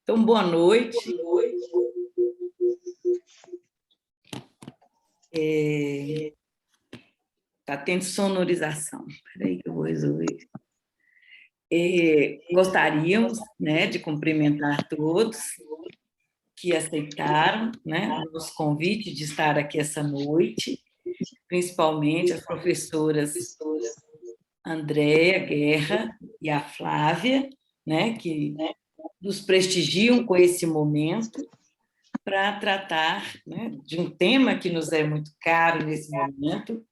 Então, boa noite. Está tendo sonorização. Espera aí que eu vou resolver. Gostaríamos, né, de cumprimentar todos que aceitaram, né, o nosso convite de estar aqui essa noite, principalmente as professoras Andréa Guerra e a Flávia, né, que nos prestigiam com esse momento para tratar, né, de um tema que nos é muito caro nesse momento,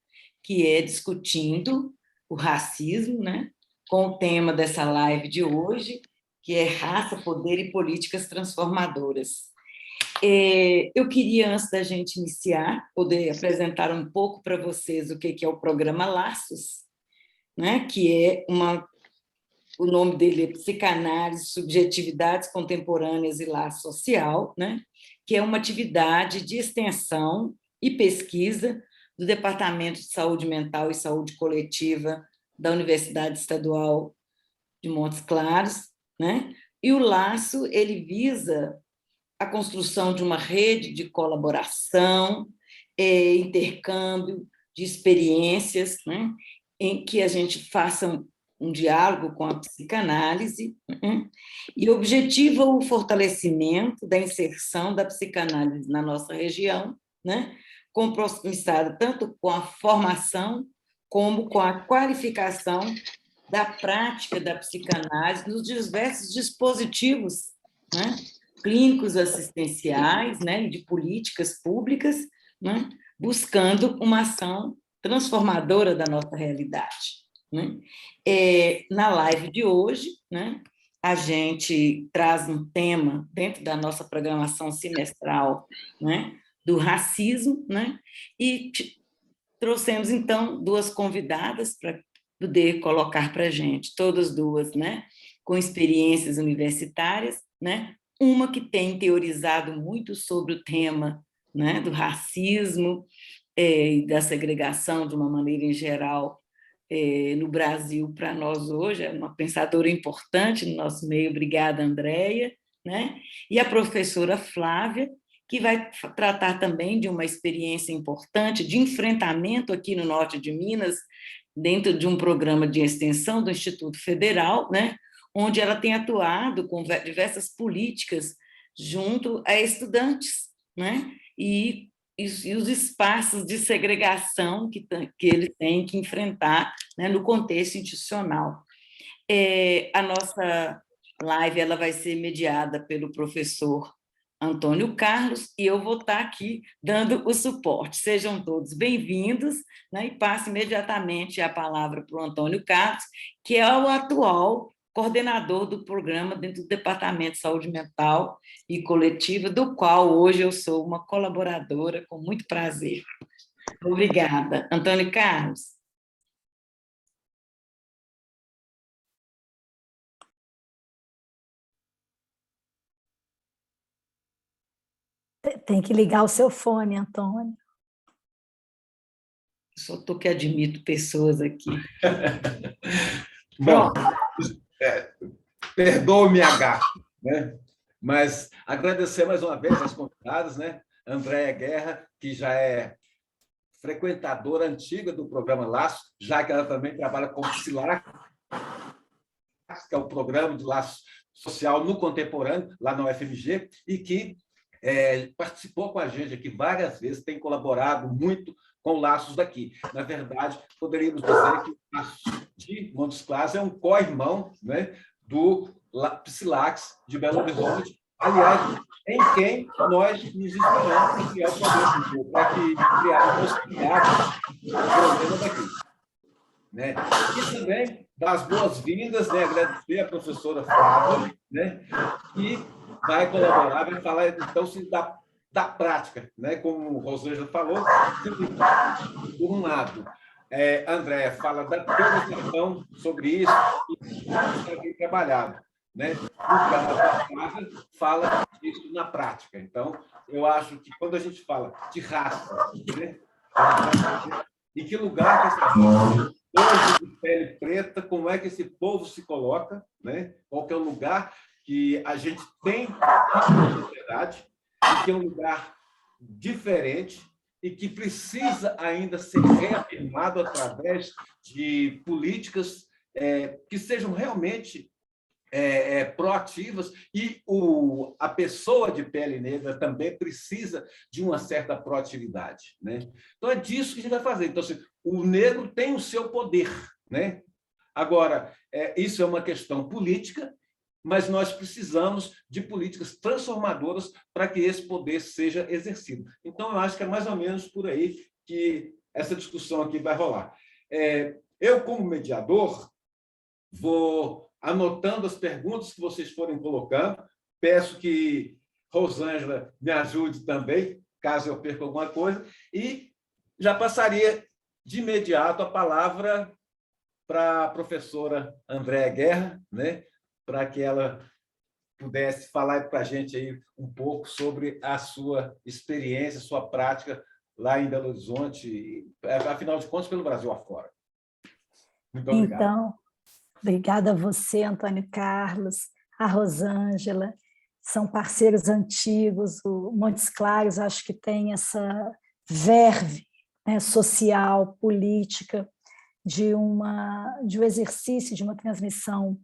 que é discutindo o racismo, né, com o tema dessa live de hoje, que é Raça, Poder e Políticas Transformadoras. Eu queria, antes da gente iniciar, poder apresentar um pouco para vocês o que é o programa Laços, né, que é o nome dele é Psicanálise, Subjetividades Contemporâneas e Laço Social, né, que é uma atividade de extensão e pesquisa do Departamento de Saúde Mental e Saúde Coletiva da Universidade Estadual de Montes Claros, né? E o Laço, ele visa a construção de uma rede de colaboração, intercâmbio de experiências, né? Em que a gente faça um diálogo com a psicanálise, né? E objetiva o fortalecimento da inserção da psicanálise na nossa região, né? Compromissada tanto com a formação como com a qualificação da prática da psicanálise nos diversos dispositivos, né, clínicos assistenciais, né, de políticas públicas, né, buscando uma ação transformadora da nossa realidade, né? Na live de hoje, né, a gente traz um tema dentro da nossa programação semestral, né, do racismo, né, e trouxemos, então, duas convidadas para poder colocar para a gente, todas duas, né, com experiências universitárias, né, uma que tem teorizado muito sobre o tema, né, do racismo e da segregação de uma maneira em geral no Brasil para nós hoje, é uma pensadora importante no nosso meio, obrigada, Andréia, né, e a professora Flávia, que vai tratar também de uma experiência importante de enfrentamento aqui no norte de Minas, dentro de um programa de extensão do Instituto Federal, né, onde ela tem atuado com diversas políticas junto a estudantes, né, e os espaços de segregação que eles têm que enfrentar, né, no contexto institucional. A nossa live ela vai ser mediada pelo professor Antônio Carlos, e eu vou estar aqui dando o suporte. Sejam todos bem-vindos, né, e passo imediatamente a palavra para o Antônio Carlos, que é o atual coordenador do programa dentro do Departamento de Saúde Mental e Coletiva, do qual hoje eu sou uma colaboradora, com muito prazer. Obrigada. Antônio Carlos. Tem que ligar o seu fone, Antônio. Só estou que admito pessoas aqui. Bom, perdoe-me a gafe, né? Mas agradecer mais uma vez as convidadas, né? Andréa Guerra, que já é frequentadora antiga do programa Laço, já que ela também trabalha com PSILAC, que é o programa de laço social no contemporâneo, lá na UFMG, e que participou com a gente aqui várias vezes, tem colaborado muito com Laços daqui. Na verdade, poderíamos dizer que o Laços de Montes Claros é um co-irmão, né, do PSILAX de Belo Horizonte, aliás, em quem nós nos inspiramos para criar o programa, para criar a possibilidade do programa daqui. Né? E também dar as boas-vindas, né? Agradecer a professora Flávia, né? Que vai colaborar, vai falar, então, da prática, né? Como o Rosângela falou, por um lado, André fala da teorização sobre isso e tem trabalhado, né? O caso da Flávia fala disso na prática. Então, eu acho que quando a gente fala de raça, né? Em que lugar que essa povo de pele preta, como é que esse povo se coloca, né? Qual que é o lugar que a gente tem na sociedade, e que é um lugar diferente e que precisa ainda ser reafirmado através de políticas que sejam realmente proativas, e a pessoa de pele negra também precisa de uma certa proatividade, né? Então, é disso que a gente vai fazer. Então, assim, o negro tem o seu poder, né? Agora, isso é uma questão política, mas nós precisamos de políticas transformadoras para que esse poder seja exercido. Então, eu acho que é mais ou menos por aí que essa discussão aqui vai rolar. Eu, como mediador, vou anotando as perguntas que vocês forem colocando. Peço que Rosângela me ajude também, caso eu perca alguma coisa, e já passaria de imediato a palavra para a professora Andréa Guerra, né, para que ela pudesse falar para a gente aí um pouco sobre a sua experiência, sua prática lá em Belo Horizonte, afinal de contas, pelo Brasil afora. Muito obrigado. Então, obrigada a você, Antônio Carlos, a Rosângela, são parceiros antigos, o Montes Claros acho que tem essa verve, né, social, política, de um exercício, de uma transmissão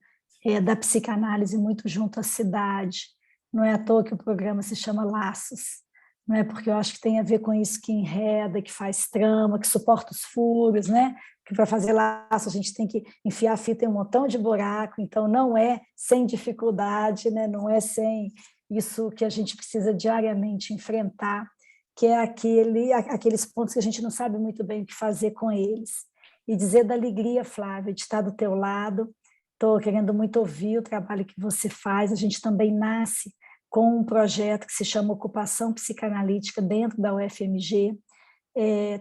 da psicanálise muito junto à cidade. Não é à toa que o programa se chama Laços, não é? Porque eu acho que tem a ver com isso que enreda, que faz trama, que suporta os furos, né? Que para fazer laço a gente tem que enfiar a fita em um montão de buraco, então não é sem dificuldade, né? Não é sem isso que a gente precisa diariamente enfrentar, que é aqueles pontos que a gente não sabe muito bem o que fazer com eles. E dizer da alegria, Flávia, de estar do teu lado. Estou querendo muito ouvir o trabalho que você faz. A gente também nasce com um projeto que se chama Ocupação Psicanalítica dentro da UFMG,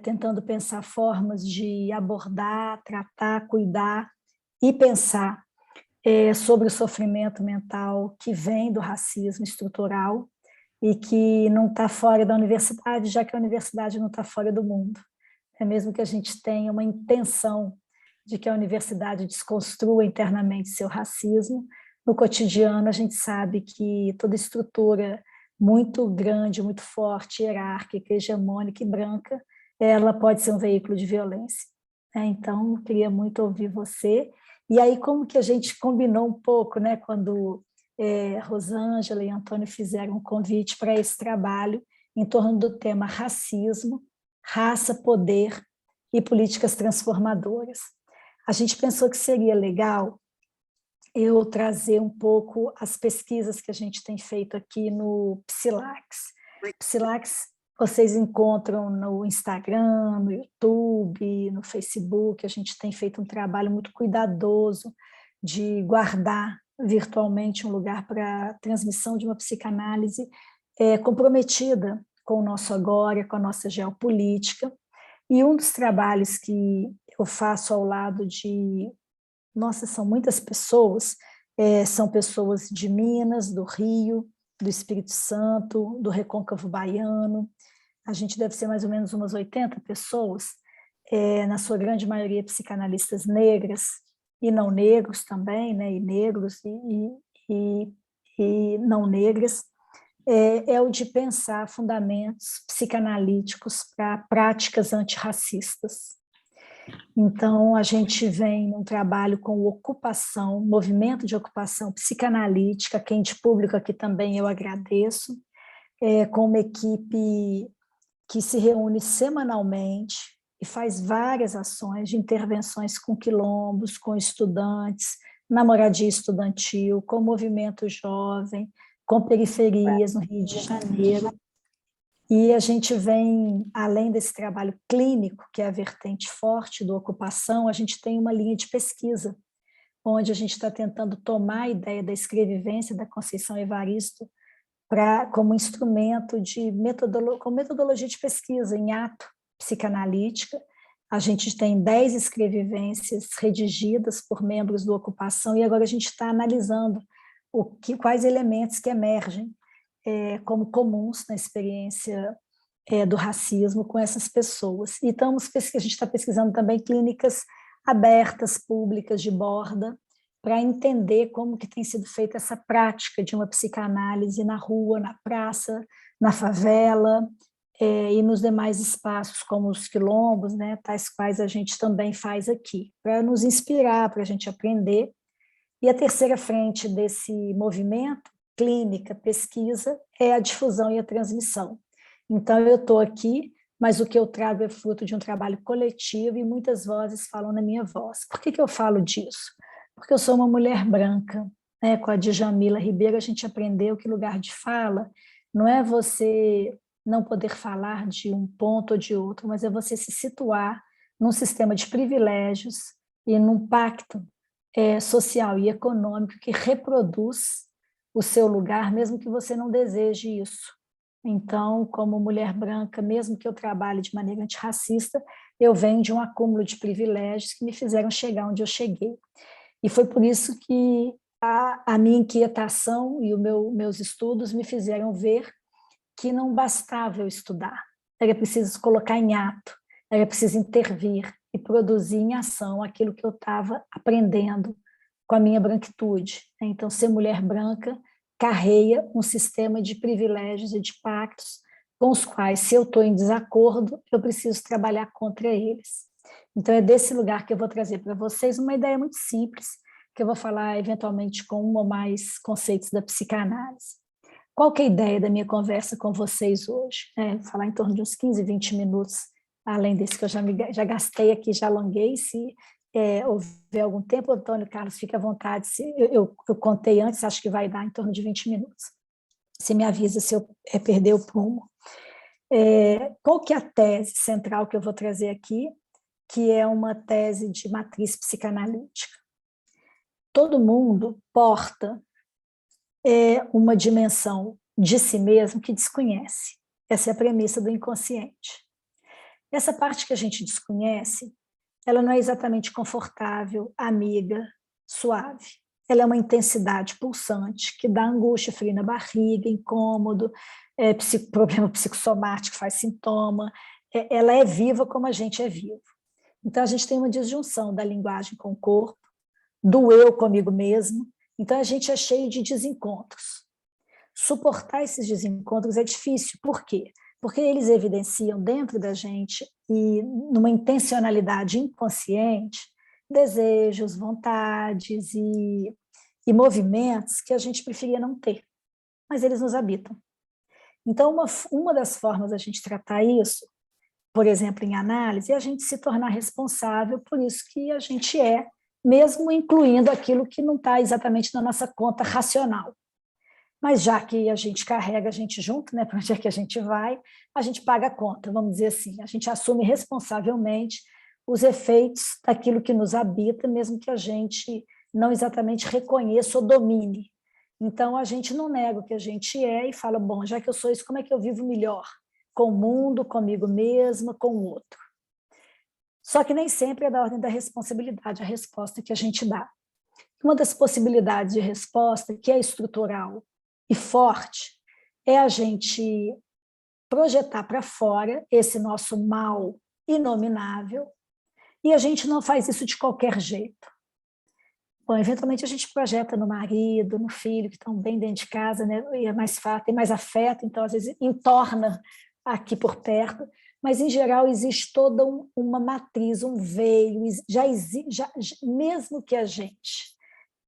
tentando pensar formas de abordar, tratar, cuidar e pensar sobre o sofrimento mental que vem do racismo estrutural e que não está fora da universidade, já que a universidade não está fora do mundo. É mesmo que a gente tenha uma intenção de que a universidade desconstrua internamente seu racismo, no cotidiano a gente sabe que toda estrutura muito grande, muito forte, hierárquica, hegemônica e branca, ela pode ser um veículo de violência. Então, eu queria muito ouvir você. E aí, como que a gente combinou um pouco, né, quando Rosângela e Antônio fizeram um convite para esse trabalho em torno do tema racismo, raça, poder e políticas transformadoras. A gente pensou que seria legal eu trazer um pouco as pesquisas que a gente tem feito aqui no Psilax. Psilax vocês encontram no Instagram, no YouTube, no Facebook. A gente tem feito um trabalho muito cuidadoso de guardar virtualmente um lugar para a transmissão de uma psicanálise comprometida com o nosso agora, com a nossa geopolítica. E um dos trabalhos que eu faço ao lado de... Nossa, são muitas pessoas, são pessoas de Minas, do Rio, do Espírito Santo, do Recôncavo Baiano. A gente deve ser mais ou menos umas 80 pessoas, na sua grande maioria psicanalistas negras, e não negros também, né? E negros e não negras. É o de pensar fundamentos psicanalíticos para práticas antirracistas. Então, a gente vem num trabalho com ocupação, movimento de ocupação psicanalítica, quem de público aqui também eu agradeço, com uma equipe que se reúne semanalmente e faz várias ações de intervenções com quilombos, com estudantes, na moradia estudantil, com movimento jovem, com periferias no Rio de Janeiro. E a gente vem, além desse trabalho clínico, que é a vertente forte da ocupação, a gente tem uma linha de pesquisa, onde a gente está tentando tomar a ideia da escrevivência da Conceição Evaristo como instrumento como metodologia de pesquisa em ato psicanalítica. A gente tem 10 escrevivências redigidas por membros da ocupação e agora a gente está analisando quais elementos que emergem como comuns na experiência do racismo com essas pessoas. E a gente está pesquisando também clínicas abertas, públicas, de borda, para entender como que tem sido feita essa prática de uma psicanálise na rua, na praça, na favela, e nos demais espaços, como os quilombos, né, tais quais a gente também faz aqui, para nos inspirar, para a gente aprender. E a terceira frente desse movimento, clínica, pesquisa, é a difusão e a transmissão. Então, eu estou aqui, mas o que eu trago é fruto de um trabalho coletivo e muitas vozes falam na minha voz. Por que eu falo disso? Porque eu sou uma mulher branca, né? Com a Djamila Ribeiro, a gente aprendeu que lugar de fala não é você não poder falar de um ponto ou de outro, mas é você se situar num sistema de privilégios e num pacto social e econômico que reproduz o seu lugar, mesmo que você não deseje isso. Então, como mulher branca, mesmo que eu trabalhe de maneira antirracista, eu venho de um acúmulo de privilégios que me fizeram chegar onde eu cheguei. E foi por isso que a minha inquietação e os meus estudos me fizeram ver que não bastava eu estudar, era preciso colocar em ato, era preciso intervir e produzir em ação aquilo que eu estava aprendendo com a minha branquitude. Então, ser mulher branca carreia um sistema de privilégios e de pactos com os quais, se eu estou em desacordo, eu preciso trabalhar contra eles. Então, é desse lugar que eu vou trazer para vocês uma ideia muito simples, que eu vou falar eventualmente com um ou mais conceitos da psicanálise. Qual que é a ideia da minha conversa com vocês hoje? Vou falar em torno de uns 15, 20 minutos, além desse que eu já gastei aqui, já alonguei. Se houver algum tempo, Antônio Carlos, fique à vontade. Eu contei antes, acho que vai dar em torno de 20 minutos. Você me avisa se eu perder o prumo. Qual que é a tese central que eu vou trazer aqui, que é uma tese de matriz psicanalítica? Todo mundo porta uma dimensão de si mesmo que desconhece. Essa é a premissa do inconsciente. Essa parte que a gente desconhece, ela não é exatamente confortável, amiga, suave. Ela é uma intensidade pulsante que dá angústia, frio na barriga, incômodo, problema psicossomático, faz sintoma. Ela é viva como a gente é vivo. Então, a gente tem uma disjunção da linguagem com o corpo, do eu comigo mesmo. Então, a gente é cheio de desencontros. Suportar esses desencontros é difícil. Por quê? Porque eles evidenciam dentro da gente, e numa intencionalidade inconsciente, desejos, vontades e movimentos que a gente preferia não ter, mas eles nos habitam. Então, uma das formas da gente tratar isso, por exemplo, em análise, é a gente se tornar responsável por isso que a gente é, mesmo incluindo aquilo que não está exatamente na nossa conta racional. Mas já que a gente carrega a gente junto, né, para onde é que a gente vai, a gente paga a conta, vamos dizer assim. A gente assume responsavelmente os efeitos daquilo que nos habita, mesmo que a gente não exatamente reconheça ou domine. Então, a gente não nega o que a gente é e fala, bom, já que eu sou isso, como é que eu vivo melhor? Com o mundo, comigo mesma, com o outro. Só que nem sempre é da ordem da responsabilidade a resposta que a gente dá. Uma das possibilidades de resposta, que é estrutural e forte, é a gente projetar para fora esse nosso mal inominável, e a gente não faz isso de qualquer jeito. Bom, eventualmente a gente projeta no marido, no filho, que estão bem dentro de casa, né? E é mais fácil, tem mais afeto, então às vezes entorna aqui por perto, mas em geral existe toda uma matriz, um veio, mesmo que a gente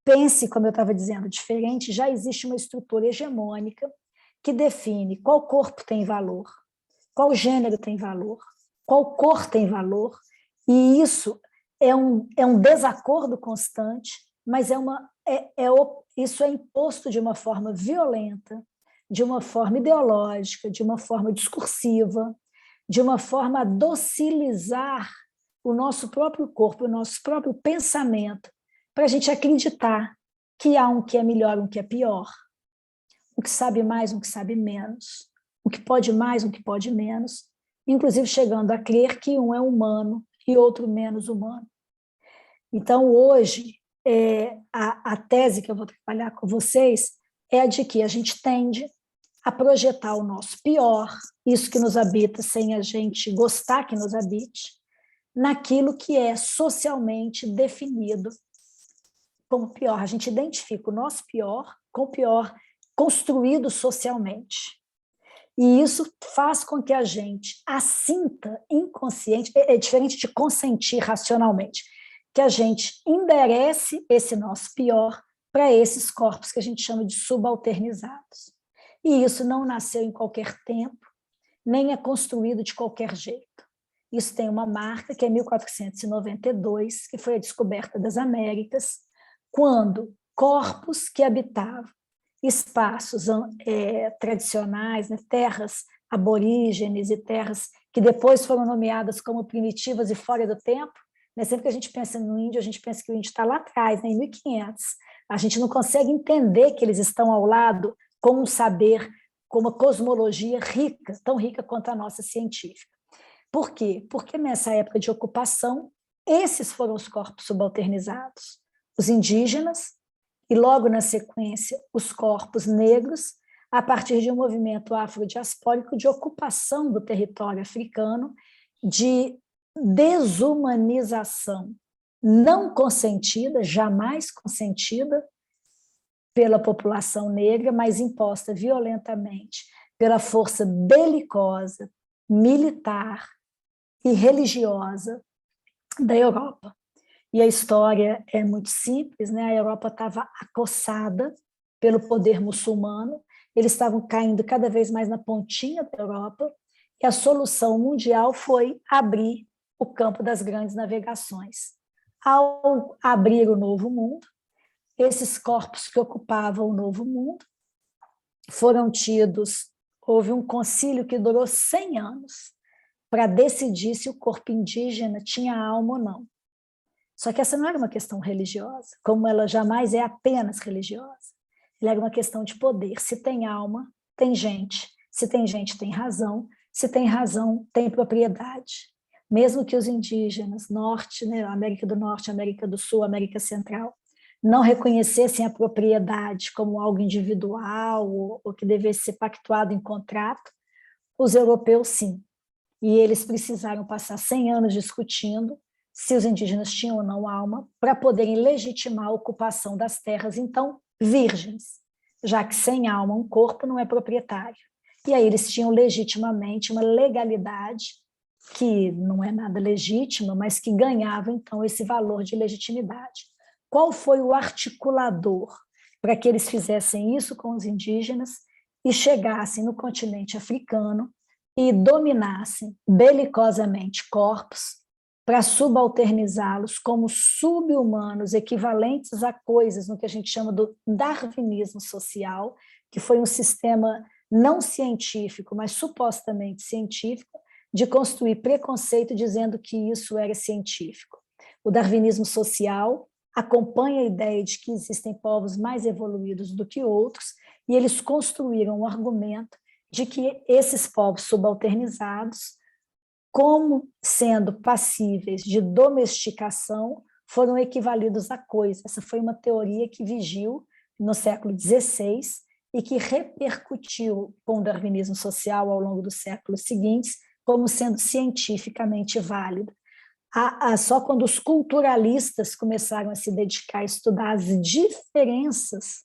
pense, como eu estava dizendo, diferente, já existe uma estrutura hegemônica que define qual corpo tem valor, qual gênero tem valor, qual cor tem valor, e isso é um desacordo constante, mas isso é imposto de uma forma violenta, de uma forma ideológica, de uma forma discursiva, de uma forma a docilizar o nosso próprio corpo, o nosso próprio pensamento, para a gente acreditar que há um que é melhor, um que é pior, um que sabe mais, um que sabe menos, um que pode mais, um que pode menos, inclusive chegando a crer que um é humano e outro menos humano. Então, hoje, a tese que eu vou trabalhar com vocês é a de que a gente tende a projetar o nosso pior, isso que nos habita sem a gente gostar que nos habite, naquilo que é socialmente definido como pior. A gente identifica o nosso pior com o pior construído socialmente. E isso faz com que a gente assinta inconsciente, é diferente de consentir racionalmente, que a gente enderece esse nosso pior para esses corpos que a gente chama de subalternizados. E isso não nasceu em qualquer tempo, nem é construído de qualquer jeito. Isso tem uma marca, que é 1492, que foi a descoberta das Américas, quando corpos que habitavam espaços tradicionais, né, terras aborígenes e terras que depois foram nomeadas como primitivas e fora do tempo, né? Sempre que a gente pensa no índio, a gente pensa que o índio está lá atrás, né, em 1500. A gente não consegue entender que eles estão ao lado com um saber, com uma cosmologia rica, tão rica quanto a nossa científica. Por quê? Porque nessa época de ocupação, esses foram os corpos subalternizados. Os indígenas, e logo na sequência os corpos negros, a partir de um movimento afrodiaspórico de ocupação do território africano, de desumanização não consentida, jamais consentida pela população negra, mas imposta violentamente pela força belicosa, militar e religiosa da Europa. E a história é muito simples, né? A Europa estava acossada pelo poder muçulmano, eles estavam caindo cada vez mais na pontinha da Europa, e a solução mundial foi abrir o campo das grandes navegações. Ao abrir o Novo Mundo, esses corpos que ocupavam o Novo Mundo foram tidos, houve um concílio que durou 100 anos para decidir se o corpo indígena tinha alma ou não. Só que essa não era uma questão religiosa, como ela jamais é apenas religiosa. Ela era uma questão de poder. Se tem alma, tem gente. Se tem gente, tem razão. Se tem razão, tem propriedade. Mesmo que os indígenas, norte, né, América do Norte, América do Sul, América Central, não reconhecessem a propriedade como algo individual ou que devesse ser pactuado em contrato, os europeus sim. E eles precisaram passar 100 anos discutindo se os indígenas tinham ou não alma, para poderem legitimar a ocupação das terras, então, virgens, já que sem alma um corpo não é proprietário. E aí eles tinham legitimamente uma legalidade, que não é nada legítima, mas que ganhava, então, esse valor de legitimidade. Qual foi o articulador para que eles fizessem isso com os indígenas e chegassem no continente africano e dominassem belicosamente corpos para subalternizá-los como sub-humanos, equivalentes a coisas no que a gente chama do darwinismo social, que foi um sistema não científico, mas supostamente científico, de construir preconceito dizendo que isso era científico. O darwinismo social acompanha a ideia de que existem povos mais evoluídos do que outros, e eles construíram um argumento de que esses povos subalternizados, como sendo passíveis de domesticação, foram equivalidos a coisa. Essa foi uma teoria que vigiu no século XVI e que repercutiu com o darwinismo social ao longo dos séculos seguintes como sendo cientificamente válida. Só quando os culturalistas começaram a se dedicar a estudar as diferenças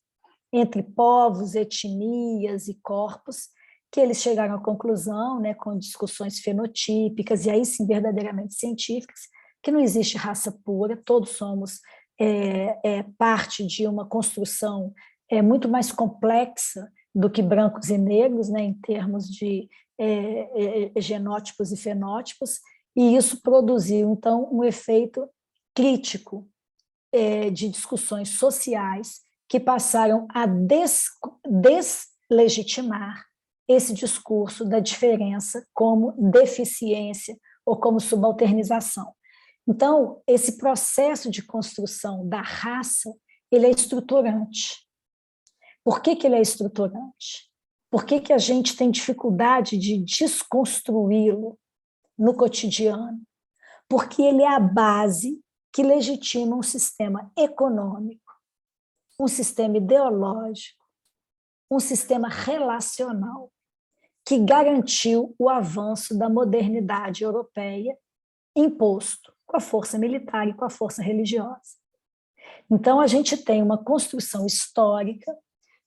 entre povos, etnias e corpos, que eles chegaram à conclusão, né, com discussões fenotípicas, e aí sim verdadeiramente científicas, que não existe raça pura, todos somos parte de uma construção muito mais complexa do que brancos e negros, né, em termos de genótipos e fenótipos, e isso produziu, então, um efeito crítico de discussões sociais que passaram a deslegitimar esse discurso da diferença como deficiência ou como subalternização. Então, esse processo de construção da raça, ele é estruturante. Por que ele é estruturante? Por que a gente tem dificuldade de desconstruí-lo no cotidiano? Porque ele é a base que legitima um sistema econômico, um sistema ideológico, um sistema relacional, que garantiu o avanço da modernidade europeia imposto com a força militar e com a força religiosa. Então, a gente tem uma construção histórica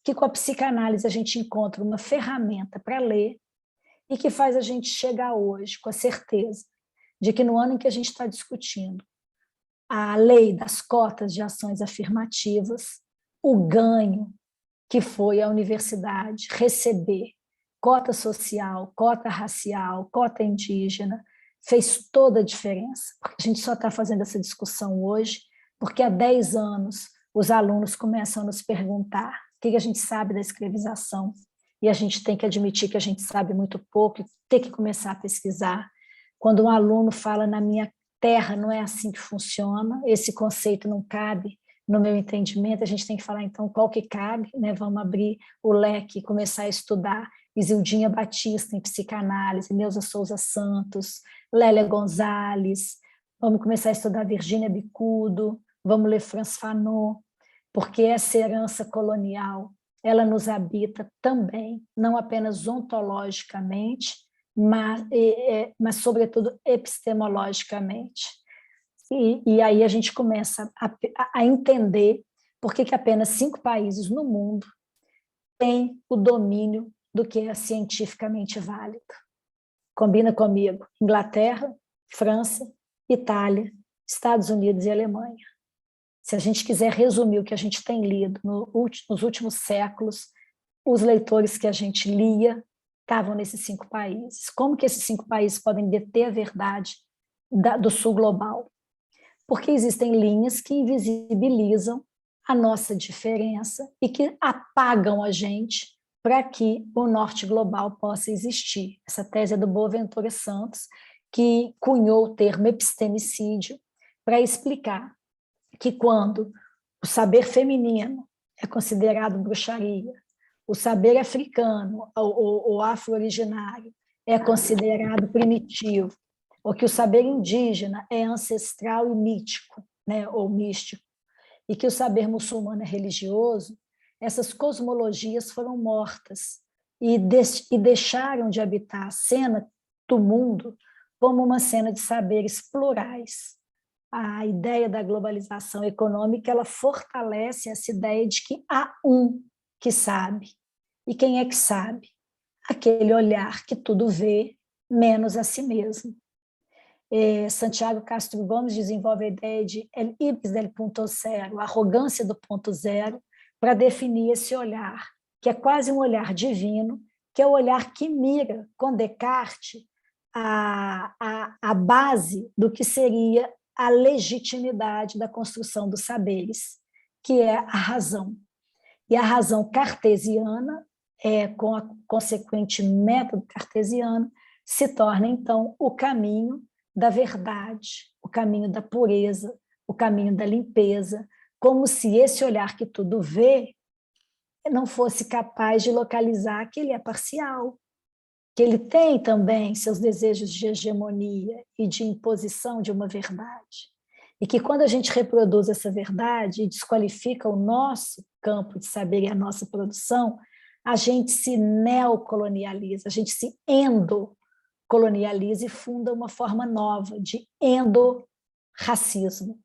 que, com a psicanálise, a gente encontra uma ferramenta para ler e que faz a gente chegar hoje com a certeza de que no ano em que a gente está discutindo a lei das cotas de ações afirmativas, o ganho que foi a universidade receber cota social, cota racial, cota indígena, fez toda a diferença. A gente só está fazendo essa discussão hoje porque há 10 anos os alunos começam a nos perguntar o que a gente sabe da escravização, e a gente tem que admitir que a gente sabe muito pouco e tem que começar a pesquisar. Quando um aluno fala, na minha terra não é assim que funciona, esse conceito não cabe no meu entendimento, a gente tem que falar, então, qual que cabe, né? Vamos abrir o leque e começar a estudar Isildinha Batista em psicanálise, Neuza Souza Santos, Lélia Gonzalez, vamos começar a estudar Virgínia Bicudo, vamos ler Franz Fanon, porque essa herança colonial, ela nos habita também, não apenas ontologicamente, mas sobretudo epistemologicamente. E aí a gente começa a entender por que apenas 5 países no mundo têm o domínio do que é cientificamente válido. Combina comigo? Inglaterra, França, Itália, Estados Unidos e Alemanha. Se a gente quiser resumir o que a gente tem lido nos últimos séculos, os leitores que a gente lia estavam nesses 5 países. Como que esses 5 países podem deter a verdade do sul global? Porque existem linhas que invisibilizam a nossa diferença e que apagam a gente para que o norte global possa existir. Essa tese é do Boaventura Santos, que cunhou o termo epistemicídio para explicar que quando o saber feminino é considerado bruxaria, o saber africano ou afro-originário é considerado primitivo, ou que o saber indígena é ancestral e mítico, né, ou místico, e que o saber muçulmano é religioso, essas cosmologias foram mortas e deixaram de habitar a cena do mundo como uma cena de saberes plurais. A ideia da globalização econômica, ela fortalece essa ideia de que há um que sabe. E quem é que sabe? Aquele olhar que tudo vê, menos a si mesmo. Santiago Castro Gomes desenvolve a ideia de el ibis del punto zero, a arrogância do ponto zero, para definir esse olhar, que é quase um olhar divino, que é o olhar que mira, com Descartes, a base do que seria a legitimidade da construção dos saberes, que é a razão. E a razão cartesiana, com o consequente método cartesiano, se torna, então, o caminho da verdade, o caminho da pureza, o caminho da limpeza, como se esse olhar que tudo vê não fosse capaz de localizar que ele é parcial, que ele tem também seus desejos de hegemonia e de imposição de uma verdade. E que quando a gente reproduz essa verdade e desqualifica o nosso campo de saber e a nossa produção, a gente se neocolonializa, a gente se endocolonializa e funda uma forma nova de endorracismo,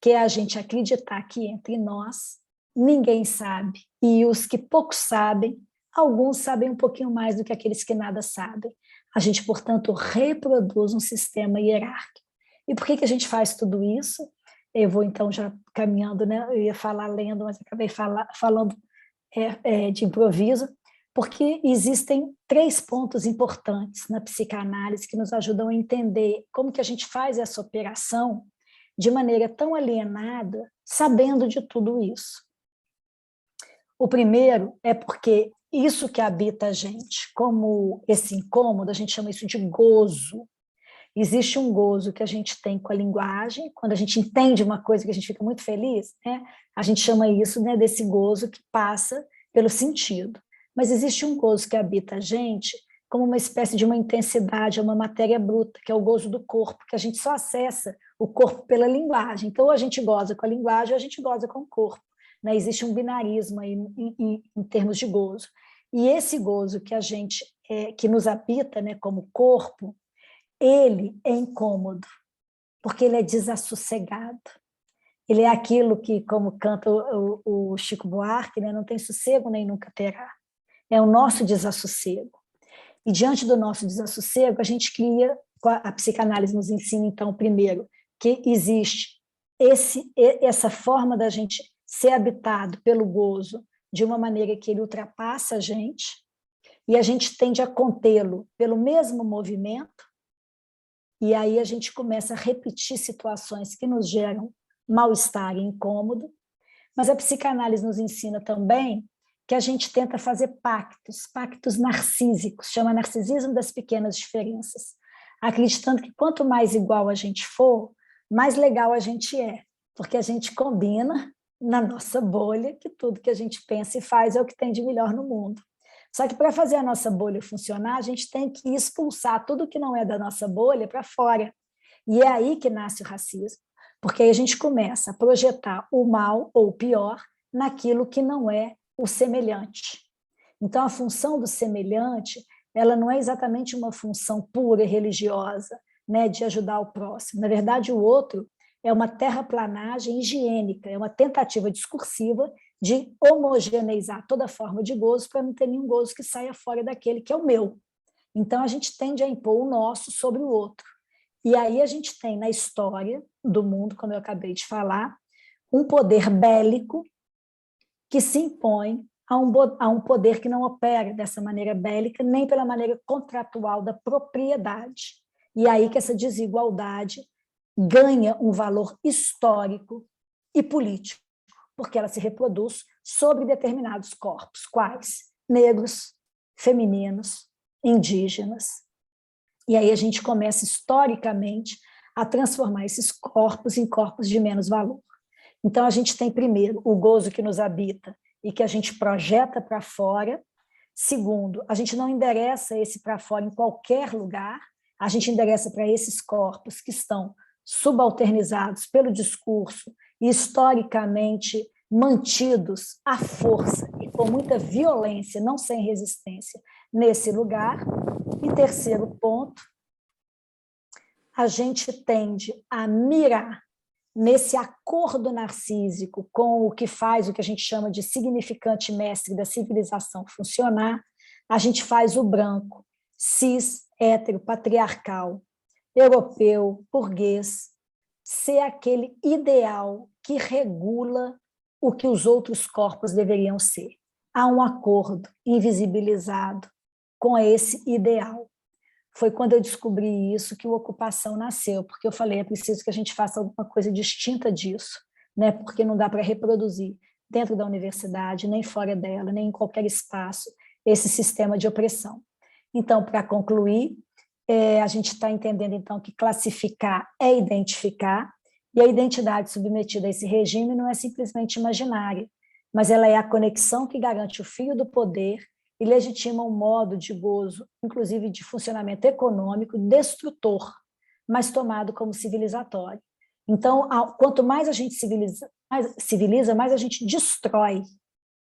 que é a gente acreditar que entre nós ninguém sabe, e os que pouco sabem, alguns sabem um pouquinho mais do que aqueles que nada sabem. A gente, portanto, reproduz um sistema hierárquico. E por que a gente faz tudo isso? Eu vou, então, já caminhando, né? Eu ia falar lendo, mas acabei falando de improviso, porque existem 3 pontos importantes na psicanálise que nos ajudam a entender como que a gente faz essa operação de maneira tão alienada, sabendo de tudo isso. O primeiro é porque isso que habita a gente, como esse incômodo, a gente chama isso de gozo. Existe um gozo que a gente tem com a linguagem, quando a gente entende uma coisa que a gente fica muito feliz, né? A gente chama isso, né, desse gozo que passa pelo sentido. Mas existe um gozo que habita a gente como uma espécie de uma intensidade, uma matéria bruta, que é o gozo do corpo, que a gente só acessa o corpo pela linguagem. Então, ou a gente goza com a linguagem ou a gente goza com o corpo. Né? Existe um binarismo aí em termos de gozo. E esse gozo que a gente que nos habita, né, como corpo, ele é incômodo. porque ele é desassossegado. Ele é aquilo que, como canta o Chico Buarque, né, não tem sossego nem nunca terá. É o nosso desassossego. E diante do nosso desassossego, a gente cria, a psicanálise nos ensina, então, primeiro, que existe essa forma da gente ser habitado pelo gozo de uma maneira que ele ultrapassa a gente, e a gente tende a contê-lo pelo mesmo movimento, e aí a gente começa a repetir situações que nos geram mal-estar e incômodo, mas a psicanálise nos ensina também que a gente tenta fazer pactos narcísicos, chama narcisismo das pequenas diferenças, acreditando que quanto mais igual a gente for, mais legal a gente é, porque a gente combina na nossa bolha que tudo que a gente pensa e faz é o que tem de melhor no mundo. Só que para fazer a nossa bolha funcionar, a gente tem que expulsar tudo que não é da nossa bolha para fora. E é aí que nasce o racismo, porque aí a gente começa a projetar o mal ou o pior naquilo que não é o semelhante. Então, a função do semelhante, ela não é exatamente uma função pura e religiosa, né, de ajudar o próximo. Na verdade, o outro é uma terraplanagem higiênica, é uma tentativa discursiva de homogeneizar toda forma de gozo para não ter nenhum gozo que saia fora daquele que é o meu. Então, a gente tende a impor o nosso sobre o outro. E aí a gente tem na história do mundo, como eu acabei de falar, um poder bélico que se impõe a um poder que não opera dessa maneira bélica, nem pela maneira contratual da propriedade. E aí que essa desigualdade ganha um valor histórico e político, porque ela se reproduz sobre determinados corpos, quais? Negros, femininos, indígenas. E aí a gente começa historicamente a transformar esses corpos em corpos de menos valor. Então a gente tem primeiro o gozo que nos habita e que a gente projeta para fora. Segundo, a gente não endereça esse para fora em qualquer lugar, a gente endereça para esses corpos que estão subalternizados pelo discurso e historicamente mantidos à força e com muita violência, não sem resistência, nesse lugar. E terceiro ponto, a gente tende a mirar nesse acordo narcísico com o que faz o que a gente chama de significante mestre da civilização funcionar, a gente faz o branco, cis, hétero, patriarcal, europeu, burguês, ser aquele ideal que regula o que os outros corpos deveriam ser. Há um acordo invisibilizado com esse ideal. Foi quando eu descobri isso que o Ocupação nasceu, porque eu falei, é preciso que a gente faça alguma coisa distinta disso, né? Porque não dá para reproduzir dentro da universidade, nem fora dela, nem em qualquer espaço, esse sistema de opressão. Então, para concluir, a gente está entendendo, então, que classificar é identificar, e a identidade submetida a esse regime não é simplesmente imaginária, mas ela é a conexão que garante o fio do poder e legitima um modo de gozo, inclusive de funcionamento econômico, destrutor, mas tomado como civilizatório. Então, quanto mais a gente civiliza, mais a gente destrói.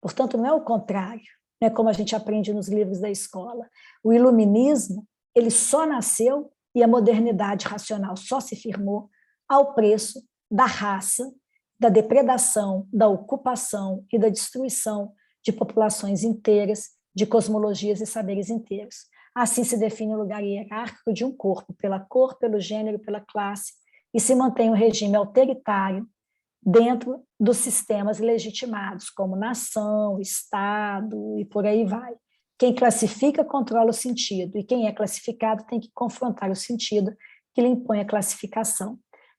Portanto, não é o contrário, né, como a gente aprende nos livros da escola. O iluminismo, ele só nasceu e a modernidade racional só se firmou ao preço da raça, da depredação, da ocupação e da destruição de populações inteiras, de cosmologias e saberes inteiros. Assim se define o lugar hierárquico de um corpo, pela cor, pelo gênero, pela classe, e se mantém um regime autoritário dentro dos sistemas legitimados, como nação, Estado e por aí vai. Quem classifica controla o sentido, e quem é classificado tem que confrontar o sentido que lhe impõe a classificação.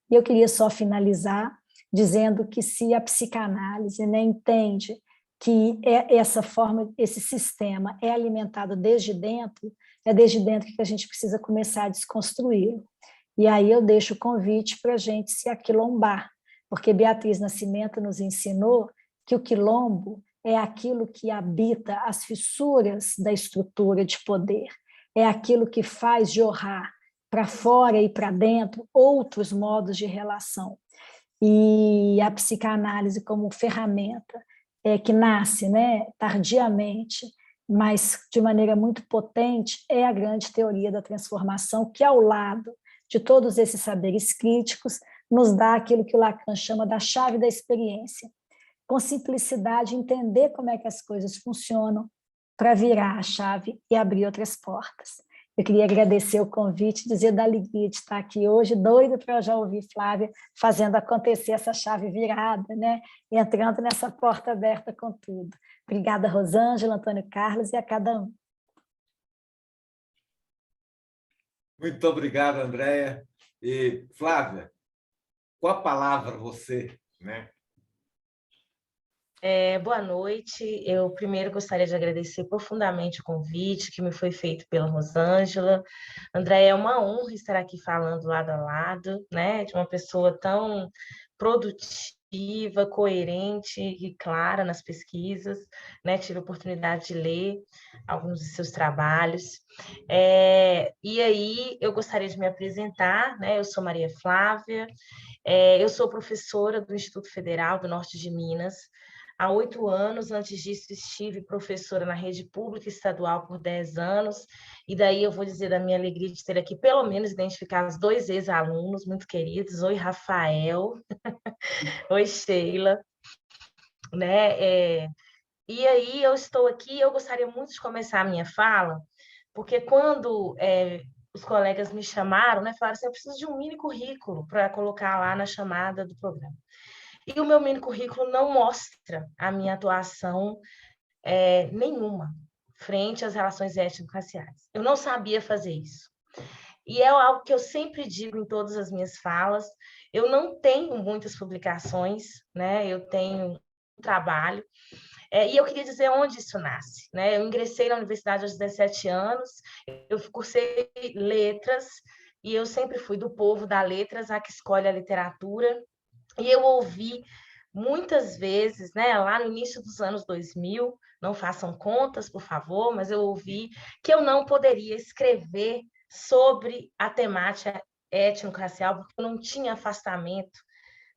E eu queria só finalizar dizendo que se a psicanálise, né, entende que essa forma, esse sistema é alimentado desde dentro, é desde dentro que a gente precisa começar a desconstruí-lo. E aí eu deixo o convite para a gente se aquilombar, porque Beatriz Nascimento nos ensinou que o quilombo é aquilo que habita as fissuras da estrutura de poder, é aquilo que faz jorrar para fora e para dentro outros modos de relação. E a psicanálise como ferramenta que nasce, né, tardiamente, mas de maneira muito potente, é a grande teoria da transformação, que ao lado de todos esses saberes críticos, nos dá aquilo que o Lacan chama da chave da experiência. Com simplicidade, entender como é que as coisas funcionam para virar a chave e abrir outras portas. Eu queria agradecer o convite, dizer da alegria de estar aqui hoje, doida para já ouvir Flávia fazendo acontecer essa chave virada, né? Entrando nessa porta aberta com tudo. Obrigada, Rosângela, Antônio Carlos, e a cada um. Muito obrigado, Andréia. E, Flávia, com a palavra você, né? Boa noite. Eu primeiro gostaria de agradecer profundamente o convite que me foi feito pela Rosângela. André, é uma honra estar aqui falando lado a lado, né, de uma pessoa tão produtiva, coerente e clara nas pesquisas, né? Tive a oportunidade de ler alguns de seus trabalhos. E aí eu gostaria de me apresentar, né? Eu sou Maria Flávia, eu sou professora do Instituto Federal do Norte de Minas. Há 8 anos, antes disso, estive professora na rede pública estadual por 10 anos, e daí eu vou dizer da minha alegria de ter aqui, pelo menos, identificados 2 ex-alunos muito queridos. Oi, Rafael. Oi, Sheila. Né? E aí eu estou aqui, eu gostaria muito de começar a minha fala, porque quando os colegas me chamaram, né, falaram assim, eu preciso de um mini currículo para colocar lá na chamada do programa. E o meu mini currículo não mostra a minha atuação nenhuma frente às relações étnico-raciais. Eu não sabia fazer isso. E é algo que eu sempre digo em todas as minhas falas. Eu não tenho muitas publicações, né? Eu tenho um trabalho. E eu queria dizer onde isso nasce, né? Eu ingressei na universidade aos 17 anos, eu cursei letras, e eu sempre fui do povo da letras, a que escolhe a literatura. E eu ouvi muitas vezes, né, lá no início dos anos 2000, não façam contas, por favor, mas eu ouvi que eu não poderia escrever sobre a temática étnico-racial, porque eu não tinha afastamento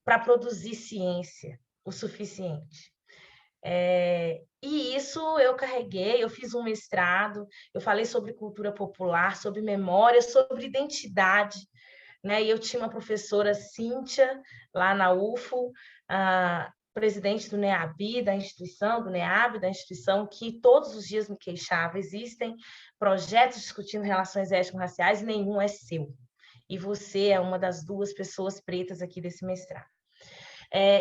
para produzir ciência o suficiente. E isso eu carreguei, eu fiz um mestrado, eu falei sobre cultura popular, sobre memória, sobre identidade, né? E eu tinha uma professora, Cíntia, lá na UFO, presidente do NEABI, da instituição, que todos os dias me queixava, existem projetos discutindo relações étnico-raciais e nenhum é seu. E você é uma das 2 pessoas pretas aqui desse mestrado.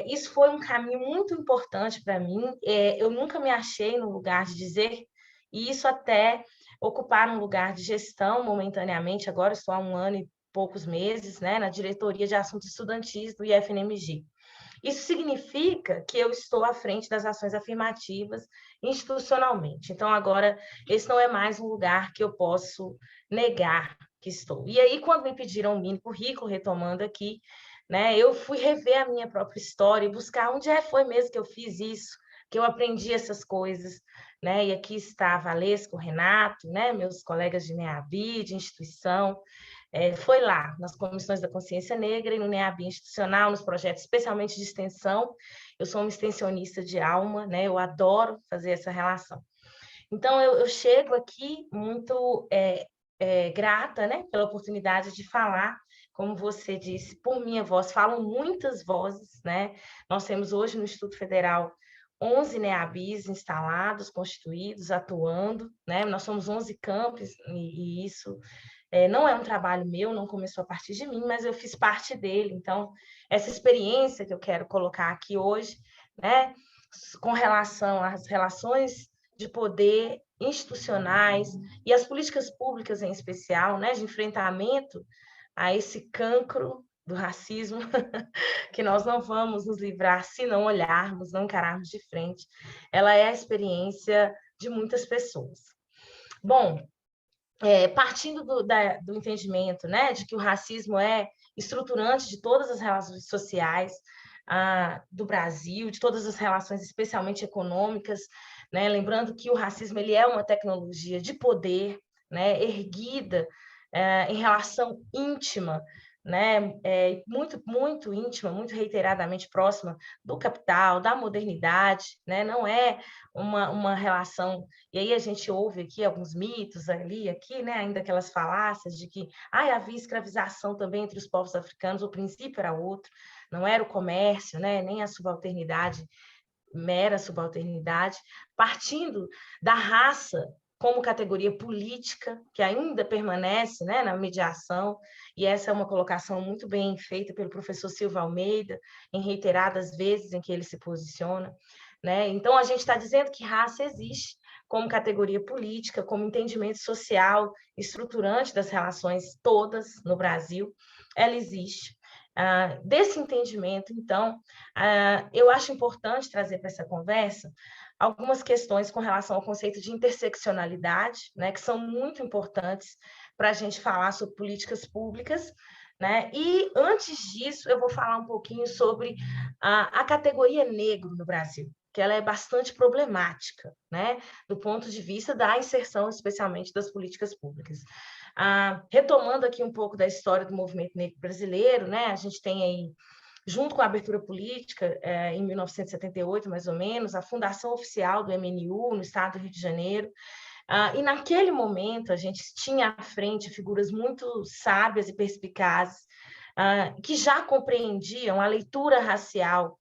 Isso foi um caminho muito importante para mim. Eu nunca me achei no lugar de dizer isso, até ocupar um lugar de gestão momentaneamente. Agora estou há 1 ano e poucos meses, né, na diretoria de assuntos estudantis do IFNMG. Isso significa que eu estou à frente das ações afirmativas institucionalmente. Então, agora, esse não é mais um lugar que eu posso negar que estou. E aí, quando me pediram um mini currículo, retomando aqui, né, eu fui rever a minha própria história e buscar onde foi mesmo que eu fiz isso, que eu aprendi essas coisas, né? E aqui está a Valesca, o Renato, né, meus colegas de NEABI, de instituição. Foi lá, nas comissões da consciência negra e no NEABI institucional, nos projetos especialmente de extensão. Eu sou uma extensionista de alma, né? Eu adoro fazer essa relação. Então, eu chego aqui muito grata, né, pela oportunidade de falar, como você disse, por minha voz, falam muitas vozes, né? Nós temos hoje no Instituto Federal 11 NEABIs instalados, constituídos, atuando, né? Nós somos 11 campos, e isso não é um trabalho meu, não começou a partir de mim, mas eu fiz parte dele. Então, essa experiência que eu quero colocar aqui hoje, né, com relação às relações de poder institucionais e as políticas públicas em especial, né, de enfrentamento a esse cancro do racismo, que nós não vamos nos livrar se não olharmos, não encararmos de frente. Ela é a experiência de muitas pessoas. Bom, partindo do entendimento, né, de que o racismo é estruturante de todas as relações sociais do Brasil, de todas as relações, especialmente econômicas, né, lembrando que o racismo ele é uma tecnologia de poder, né, erguida em relação íntima, né, muito, muito íntima, muito reiteradamente próxima do capital, da modernidade, né, não é uma relação, e aí a gente ouve aqui alguns mitos ali, aqui, né, ainda aquelas falácias de que havia escravização também entre os povos africanos, o princípio era outro, não era o comércio, né, nem a subalternidade, mera subalternidade, partindo da raça como categoria política, que ainda permanece, né, na mediação, e essa é uma colocação muito bem feita pelo professor Silva Almeida, em reiteradas vezes em que ele se posiciona, né? Então, a gente está dizendo que raça existe como categoria política, como entendimento social estruturante das relações todas no Brasil, ela existe. Desse entendimento, então, eu acho importante trazer para essa conversa algumas questões com relação ao conceito de interseccionalidade, né, que são muito importantes para a gente falar sobre políticas públicas, né? E, antes disso, eu vou falar um pouquinho sobre a categoria negro no Brasil, que ela é bastante problemática, né, do ponto de vista da inserção, especialmente das políticas públicas. Retomando aqui um pouco da história do movimento negro brasileiro, né, a gente tem aí, junto com a abertura política, em 1978, mais ou menos, a fundação oficial do MNU, no estado do Rio de Janeiro, e naquele momento a gente tinha à frente figuras muito sábias e perspicazes, que já compreendiam a leitura racial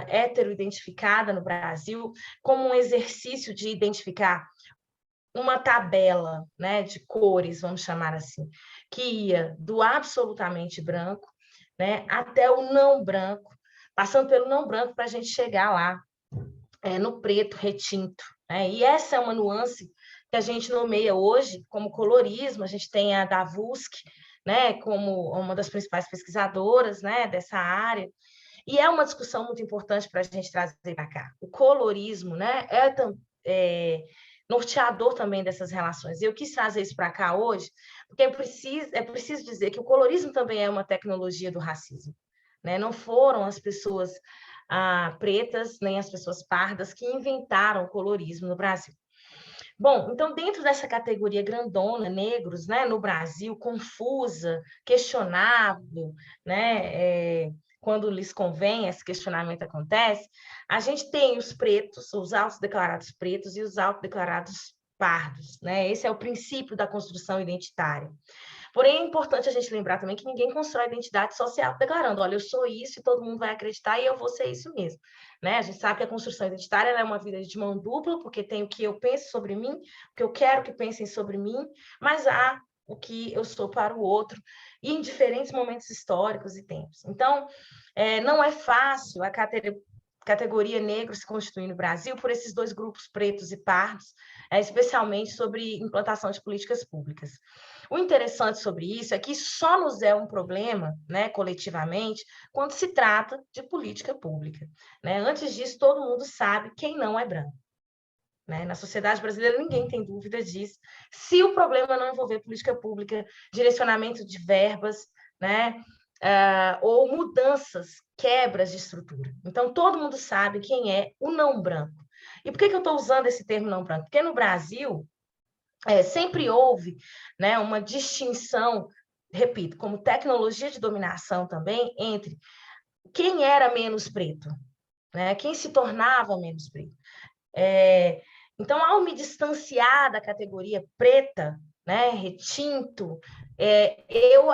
heteroidentificada no Brasil como um exercício de identificar uma tabela, né, de cores, vamos chamar assim, que ia do absolutamente branco, né, até o não branco, passando pelo não branco para a gente chegar lá no preto retinto, né? E essa é uma nuance que a gente nomeia hoje como colorismo. A gente tem a Davusk, né, como uma das principais pesquisadoras, né, dessa área, e é uma discussão muito importante para a gente trazer para cá. O colorismo, né, é norteador também dessas relações. E eu quis trazer isso para cá hoje, porque é preciso dizer que o colorismo também é uma tecnologia do racismo, né? Não foram as pessoas pretas, nem as pessoas pardas que inventaram o colorismo no Brasil. Bom, então, dentro dessa categoria grandona, negros, né, no Brasil, confusa, questionável, né, quando lhes convém, esse questionamento acontece, a gente tem os pretos, os autodeclarados pretos e os autodeclarados pardos, né? Esse é o princípio da construção identitária. Porém, é importante a gente lembrar também que ninguém constrói identidade social declarando, olha, eu sou isso e todo mundo vai acreditar e eu vou ser isso mesmo, né? A gente sabe que a construção identitária é uma vida de mão dupla, porque tem o que eu penso sobre mim, o que eu quero que pensem sobre mim, mas há o que eu sou para o outro, e em diferentes momentos históricos e tempos. Então, não é fácil a categoria negro se constituir no Brasil por esses dois grupos, pretos e pardos, especialmente sobre implantação de políticas públicas. O interessante sobre isso é que só nos é um problema, né, coletivamente, quando se trata de política pública, né? Antes disso, todo mundo sabe quem não é branco, né? Na sociedade brasileira, ninguém tem dúvida disso. Se o problema não envolver política pública, direcionamento de verbas, né, ou mudanças, quebras de estrutura. Então, todo mundo sabe quem é o não branco. E por que eu estou usando esse termo não branco? Porque no Brasil, sempre houve, né, uma distinção, repito, como tecnologia de dominação também, entre quem era menos preto, né, quem se tornava menos preto. Então, ao me distanciar da categoria preta, né, retinto, eu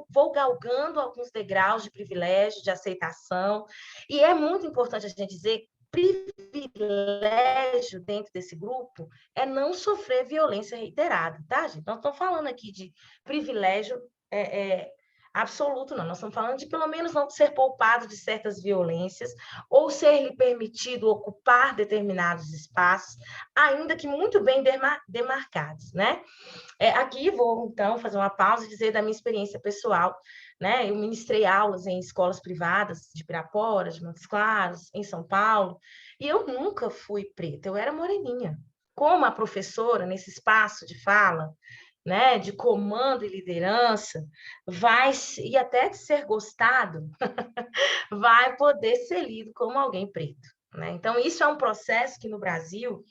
vou galgando alguns degraus de privilégio, de aceitação, e é muito importante a gente dizer privilégio dentro desse grupo é não sofrer violência reiterada, tá, gente? Nós estamos falando aqui de privilégio absoluto, não. Nós estamos falando de, pelo menos, não ser poupado de certas violências ou ser-lhe permitido ocupar determinados espaços, ainda que muito bem demarcados, né? Aqui vou, então, fazer uma pausa e dizer da minha experiência pessoal, né? Eu ministrei aulas em escolas privadas de Pirapora, de Montes Claros, em São Paulo, e eu nunca fui preta, eu era moreninha. Como a professora, nesse espaço de fala, né, de comando e liderança, e até de ser gostado, vai poder ser lido como alguém preto, né? Então, isso é um processo que no Brasil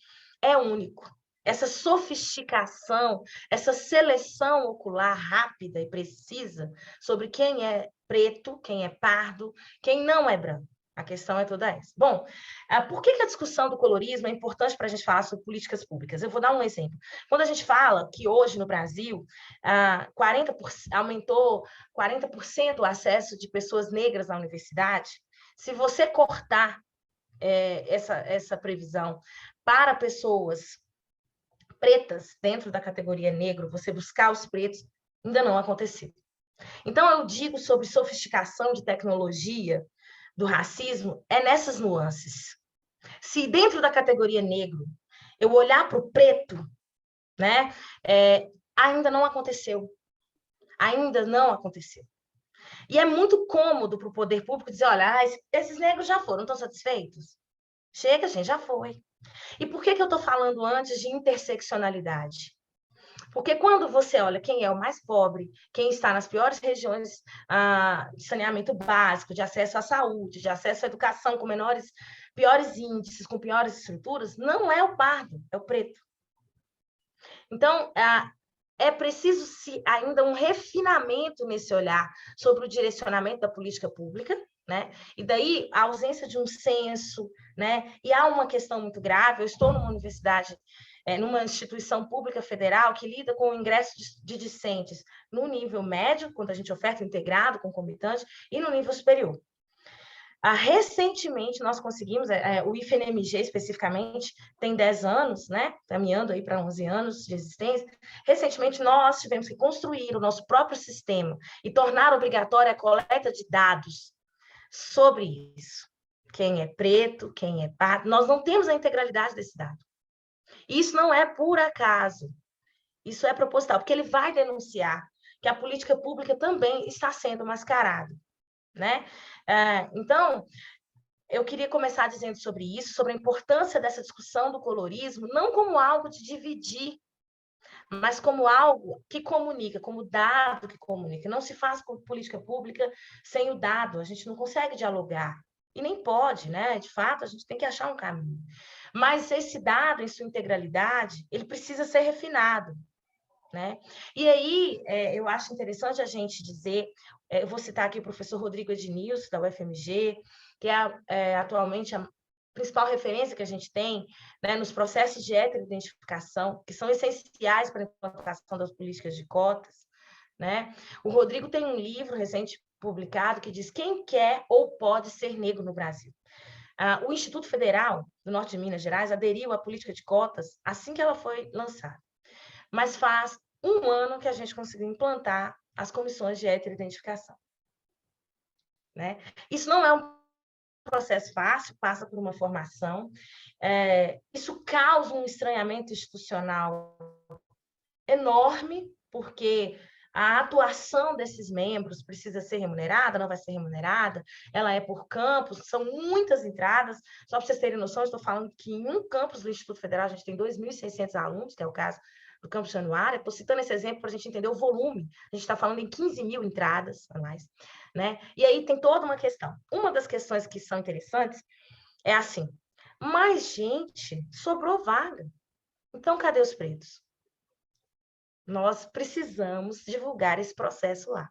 é único, essa sofisticação, essa seleção ocular rápida e precisa sobre quem é preto, quem é pardo, quem não é branco. A questão é toda essa. Bom, por que a discussão do colorismo é importante para a gente falar sobre políticas públicas? Eu vou dar um exemplo. Quando a gente fala que hoje no Brasil 40%, aumentou 40% o acesso de pessoas negras à universidade, se você cortar essa previsão para pessoas pretas dentro da categoria negro, você buscar os pretos, ainda não aconteceu. Então, eu digo sobre sofisticação de tecnologia do racismo, é nessas nuances. Se dentro da categoria negro eu olhar para o preto, né, ainda não aconteceu. Ainda não aconteceu. E é muito cômodo para o poder público dizer, olha, esses negros já foram, estão satisfeitos? Chega, gente, já foi. E por que eu estou falando antes de interseccionalidade? Porque quando você olha quem é o mais pobre, quem está nas piores regiões de saneamento básico, de acesso à saúde, de acesso à educação com piores índices, com piores estruturas, não é o pardo, é o preto. Então, é preciso ainda um refinamento nesse olhar sobre o direcionamento da política pública, né? E daí a ausência de um senso, né? E há uma questão muito grave. Eu estou numa universidade, numa instituição pública federal que lida com o ingresso de discentes no nível médio, quando a gente oferta integrado, concomitante, e no nível superior. Recentemente, nós conseguimos, o IFNMG especificamente, tem 10 anos, né? Caminhando aí para 11 anos de existência. Recentemente, nós tivemos que construir o nosso próprio sistema e tornar obrigatória a coleta de dados sobre isso. Quem é preto, quem é pardo. Nós não temos a integralidade desse dado. Isso não é por acaso. Isso é proposital, porque ele vai denunciar que a política pública também está sendo mascarada, né? Então, eu queria começar dizendo sobre isso, sobre a importância dessa discussão do colorismo, não como algo de dividir, mas como algo que comunica, como dado que comunica. Não se faz política pública sem o dado, a gente não consegue dialogar. E nem pode, né? De fato, a gente tem que achar um caminho. Mas esse dado, em sua integralidade, ele precisa ser refinado, né? E aí, eu acho interessante a gente dizer, eu vou citar aqui o professor Rodrigo Ednilson, da UFMG, que é atualmente a principal referência que a gente tem, né, nos processos de heteroidentificação, que são essenciais para a implantação das políticas de cotas, né? O Rodrigo tem um livro recente publicado que diz quem quer ou pode ser negro no Brasil. O Instituto Federal do Norte de Minas Gerais aderiu à política de cotas assim que ela foi lançada. Mas faz 1 ano que a gente conseguiu implantar as comissões de heteroidentificação, né? Isso não é um processo fácil, passa por uma formação. Isso causa um estranhamento institucional enorme, porque a atuação desses membros precisa ser remunerada, não vai ser remunerada, ela é por campus, são muitas entradas. Só para vocês terem noção, eu estou falando que em um campus do Instituto Federal a gente tem 2.600 alunos, que é o caso do campus Januária. Estou citando esse exemplo para a gente entender o volume. A gente está falando em 15.000 entradas a mais, né? E aí tem toda uma questão. Uma das questões que são interessantes é assim, mas, gente, sobrou vaga. Então, cadê os pretos? Nós precisamos divulgar esse processo lá.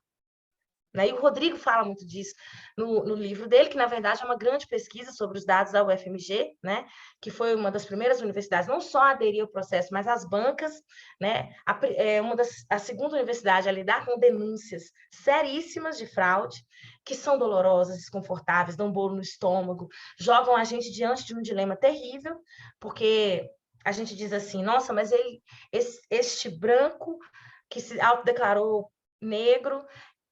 E o Rodrigo fala muito disso no livro dele, que, na verdade, é uma grande pesquisa sobre os dados da UFMG, né? Que foi uma das primeiras universidades, não só a aderir ao processo, mas as bancas, né? A segunda universidade a lidar com denúncias seríssimas de fraude, que são dolorosas, desconfortáveis, dão bolo no estômago, jogam a gente diante de um dilema terrível, porque a gente diz assim, nossa, mas este branco que se autodeclarou negro,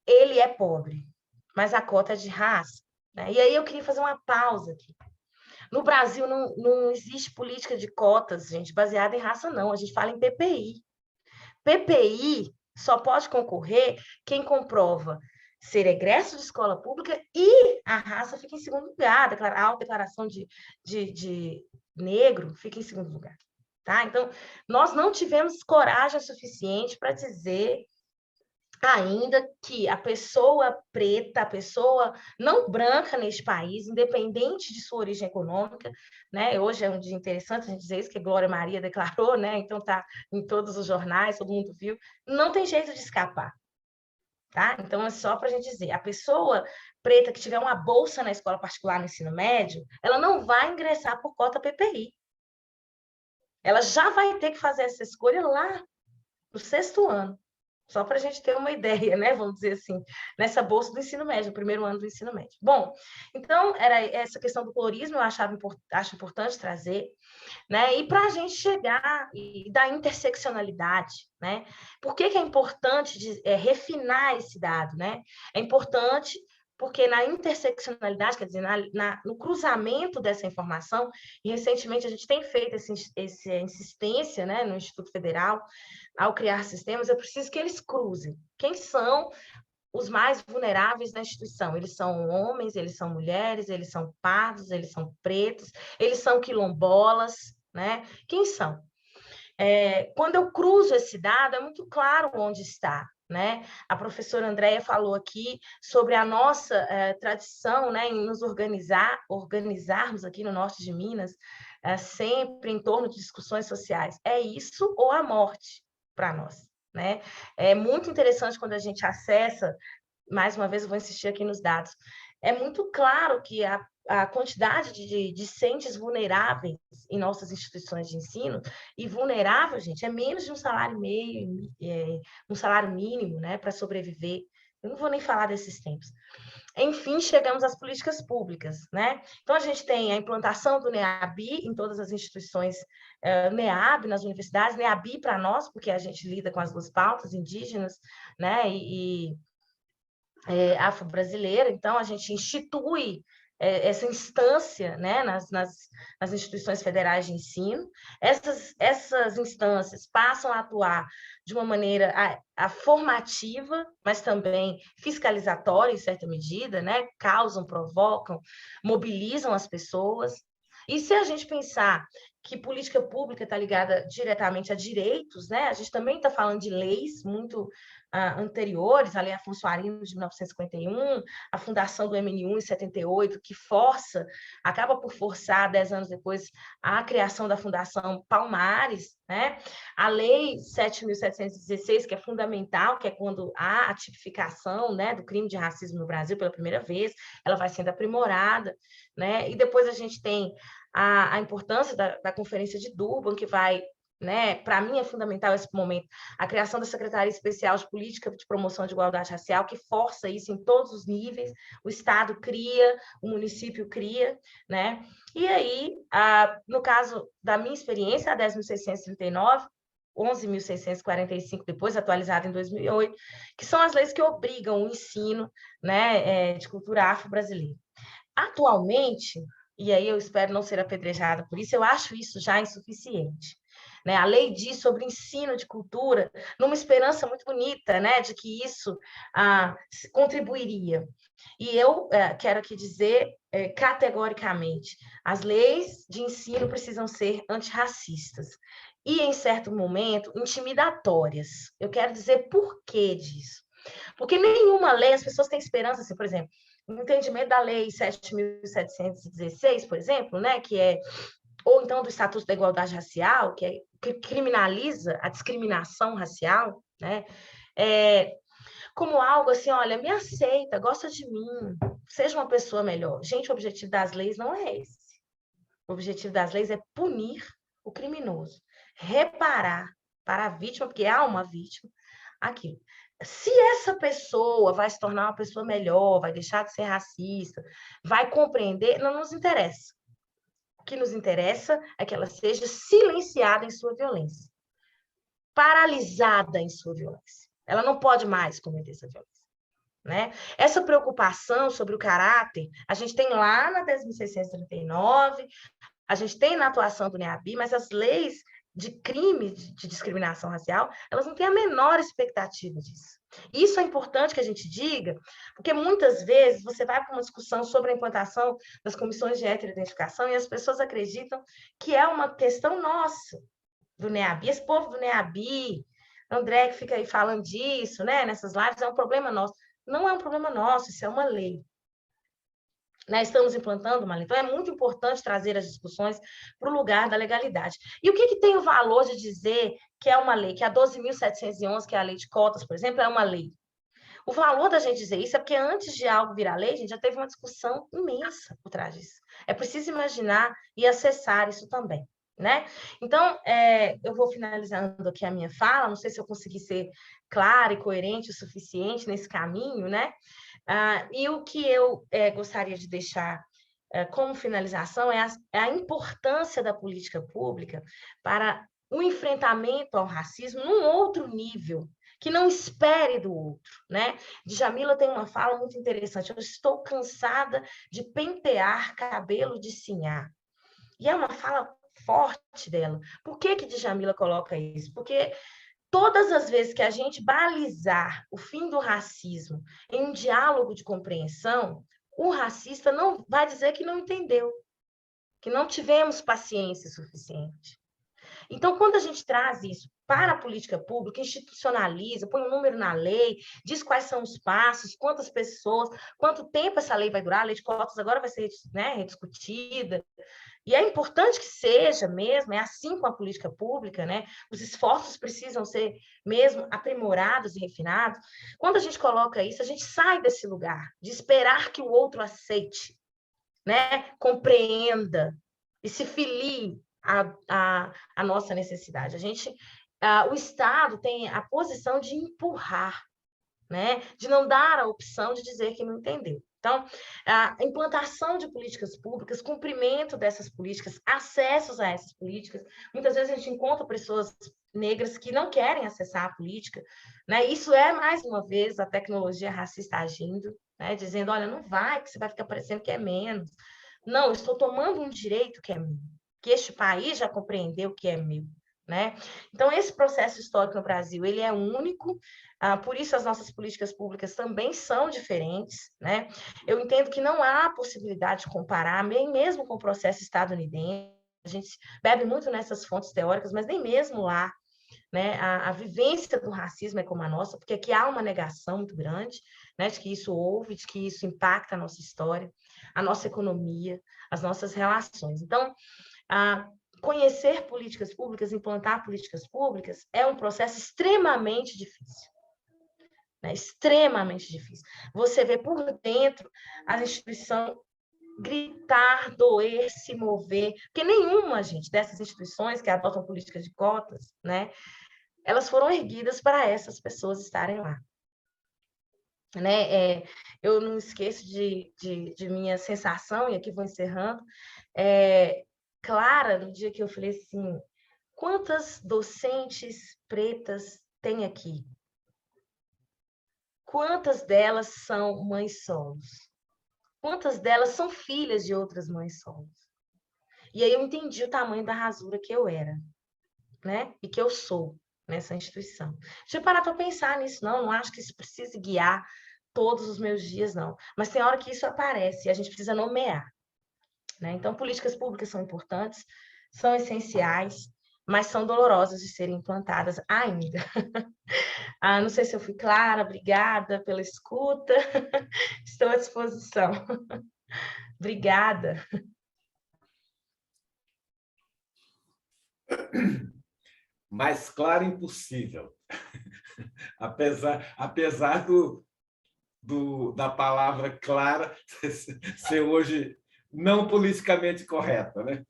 ele é pobre, mas a cota é de raça, né? E aí eu queria fazer uma pausa aqui. No Brasil não existe política de cotas, gente, baseada em raça, não. A gente fala em PPI. PPI só pode concorrer quem comprova ser egresso de escola pública e a raça fica em segundo lugar. A autodeclaração de negro fica em segundo lugar. Tá? Então, nós não tivemos coragem suficiente para dizer ainda que a pessoa preta, a pessoa não branca neste país, independente de sua origem econômica, né? Hoje é um dia interessante a gente dizer isso, que Glória Maria declarou, né? Então está em todos os jornais, todo mundo viu, não tem jeito de escapar. Tá? Então, é só para a gente dizer, a pessoa preta que tiver uma bolsa na escola particular no ensino médio, ela não vai ingressar por cota PPI. Ela já vai ter que fazer essa escolha lá no 6º ano. Só para a gente ter uma ideia, né? Vamos dizer assim, nessa bolsa do ensino médio, no primeiro ano do ensino médio. Bom, então, era essa questão do colorismo, eu acho importante trazer, né? E para a gente chegar e da interseccionalidade, né? Por que é importante refinar esse dado, né? É importante porque na interseccionalidade, quer dizer, no cruzamento dessa informação, e recentemente a gente tem feito essa insistência, né, no Instituto Federal, ao criar sistemas, é preciso que eles cruzem. Quem são os mais vulneráveis na instituição? Eles são homens, eles são mulheres, eles são pardos, eles são pretos, eles são quilombolas, né? Quem são? Quando eu cruzo esse dado, é muito claro onde está, né? A professora Andréia falou aqui sobre a nossa tradição, né, em nos organizarmos aqui no norte de Minas, sempre em torno de discussões sociais. É isso ou a morte para nós, né? É muito interessante quando a gente acessa, mais uma vez eu vou insistir aqui nos dados, é muito claro que a quantidade de discentes vulneráveis em nossas instituições de ensino, e vulnerável, gente, é menos de um salário um salário mínimo, né, para sobreviver. Eu não vou nem falar desses tempos. Enfim, chegamos às políticas públicas, né? Então, a gente tem a implantação do NEABI em todas as instituições, NEAB nas universidades, NEABI para nós, porque a gente lida com as duas pautas, indígenas, né, e afro-brasileira, então a gente institui essa instância, né, nas instituições federais de ensino. Essas instâncias passam a atuar de uma maneira formativa, mas também fiscalizatória, em certa medida, né? Causam, provocam, mobilizam as pessoas. E se a gente pensar que política pública está ligada diretamente a direitos, né? A gente também está falando de leis muito anteriores, a Lei Afonso Arinos, de 1951, a fundação do MNU em 78, que acaba por forçar, 10 anos depois, a criação da Fundação Palmares, né? A Lei 7.716, que é fundamental, que é quando há a tipificação, né, do crime de racismo no Brasil pela primeira vez, ela vai sendo aprimorada, né? E depois a gente tem a importância da Conferência de Durban, que vai, né, para mim é fundamental esse momento, a criação da Secretaria Especial de Política de Promoção de Igualdade Racial, que força isso em todos os níveis, o Estado cria, o município cria, né? E aí, no caso da minha experiência, a 10.639, 11.645 depois, atualizada em 2008, que são as leis que obrigam o ensino, né, de cultura afro-brasileira. Atualmente, e aí eu espero não ser apedrejada por isso, eu acho isso já insuficiente. Né? A lei diz sobre ensino de cultura, numa esperança muito bonita, né, de que isso contribuiria. E eu quero aqui dizer categoricamente, as leis de ensino precisam ser antirracistas e, em certo momento, intimidatórias. Eu quero dizer por que disso. Porque nenhuma lei, as pessoas têm esperança, assim, por exemplo, o entendimento da Lei 7.716, por exemplo, né, que é, ou então do Estatuto da Igualdade Racial, que criminaliza a discriminação racial, né, como algo assim, olha, me aceita, gosta de mim, seja uma pessoa melhor. Gente, o objetivo das leis não é esse. O objetivo das leis é punir o criminoso, reparar para a vítima, porque há uma vítima, aquilo. Se essa pessoa vai se tornar uma pessoa melhor, vai deixar de ser racista, vai compreender, não nos interessa. O que nos interessa é que ela seja silenciada em sua violência, paralisada em sua violência. Ela não pode mais cometer essa violência. Né? Essa preocupação sobre o caráter, a gente tem lá na 10.639, a gente tem na atuação do NEABI, mas as leis de crime de discriminação racial, elas não têm a menor expectativa disso. Isso é importante que a gente diga, porque muitas vezes você vai para uma discussão sobre a implantação das comissões de heteroidentificação e as pessoas acreditam que é uma questão nossa, do NEABI. Esse povo do NEABI, André que fica aí falando disso, né, nessas lives, é um problema nosso. Não é um problema nosso, isso é uma lei. Né, estamos implantando uma lei. Então, é muito importante trazer as discussões para o lugar da legalidade. E o que tem o valor de dizer que é uma lei, que a 12.711, que é a lei de cotas, por exemplo, é uma lei? O valor da gente dizer isso é porque antes de algo virar lei, a gente já teve uma discussão imensa por trás disso. É preciso imaginar e acessar isso também. Né? Então, eu vou finalizando aqui a minha fala, não sei se eu consegui ser clara e coerente o suficiente nesse caminho, né? E o que eu gostaria de deixar como finalização é a importância da política pública para o enfrentamento ao racismo num outro nível, que não espere do outro, né? Djamila tem uma fala muito interessante: eu estou cansada de pentear cabelo de sinhá. E é uma fala forte dela. Por que Djamila coloca isso? Porque todas as vezes que a gente balizar o fim do racismo em um diálogo de compreensão, o racista não vai dizer que não entendeu, que não tivemos paciência suficiente. Então, quando a gente traz isso para a política pública, institucionaliza, põe um número na lei, diz quais são os passos, quantas pessoas, quanto tempo essa lei vai durar, a lei de cotas agora vai ser, né, rediscutida. E é importante que seja mesmo, é assim com a política pública, né? Os esforços precisam ser mesmo aprimorados e refinados. Quando a gente coloca isso, a gente sai desse lugar de esperar que o outro aceite, né? Compreenda e se filie a nossa necessidade. O Estado tem a posição de empurrar, né? De não dar a opção de dizer que não entendeu. Então, a implantação de políticas públicas, cumprimento dessas políticas, acessos a essas políticas. Muitas vezes a gente encontra pessoas negras que não querem acessar a política, né? Isso é, mais uma vez, a tecnologia racista agindo, né? Dizendo, olha, não vai, que você vai ficar parecendo que é menos. Não, eu estou tomando um direito que é meu, que este país já compreendeu que é meu. Né? Então, esse processo histórico no Brasil, ele é único, por isso as nossas políticas públicas também são diferentes. Né? Eu entendo que não há possibilidade de comparar, nem mesmo com o processo estadunidense, a gente bebe muito nessas fontes teóricas, mas nem mesmo lá, né? A vivência do racismo é como a nossa, porque aqui há uma negação muito grande, né? De que isso houve, de que isso impacta a nossa história, a nossa economia, as nossas relações. Então, conhecer políticas públicas, implantar políticas públicas, é um processo extremamente difícil. Né? Extremamente difícil. Você vê por dentro as instituições gritar, doer, se mover, porque nenhuma, gente, dessas instituições que adotam políticas de cotas, né, elas foram erguidas para essas pessoas estarem lá. Né? Eu não esqueço de minha sensação, e aqui vou encerrando, Clara, no dia que eu falei assim, quantas docentes pretas tem aqui? Quantas delas são mães solos? Quantas delas são filhas de outras mães solos? E aí eu entendi o tamanho da rasura que eu era, né? E que eu sou nessa instituição. Deixa eu parar para pensar nisso, não acho que isso precise guiar todos os meus dias, não. Mas tem hora que isso aparece e a gente precisa nomear. Né? Então, políticas públicas são importantes, são essenciais, mas são dolorosas de serem implantadas ainda. Não sei se eu fui clara, obrigada pela escuta, estou à disposição. Obrigada. Mais claro impossível. Apesar da palavra clara ser hoje não politicamente correta, né?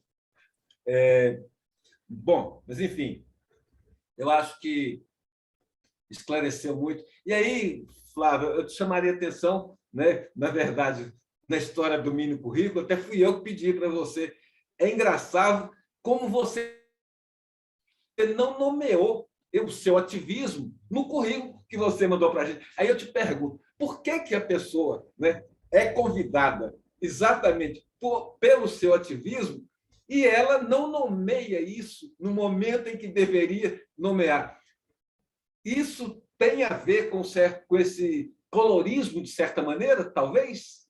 Bom, mas enfim, eu acho que esclareceu muito. E aí, Flávio, eu te chamaria a atenção, né? Na verdade, na história do mini currículo, até fui eu que pedi para você. É engraçado como você não nomeou o seu ativismo no currículo que você mandou para a gente. Aí eu te pergunto, por que a pessoa, né, é convidada exatamente pelo seu ativismo e ela não nomeia isso no momento em que deveria nomear? Isso tem a ver com esse colorismo, de certa maneira, talvez?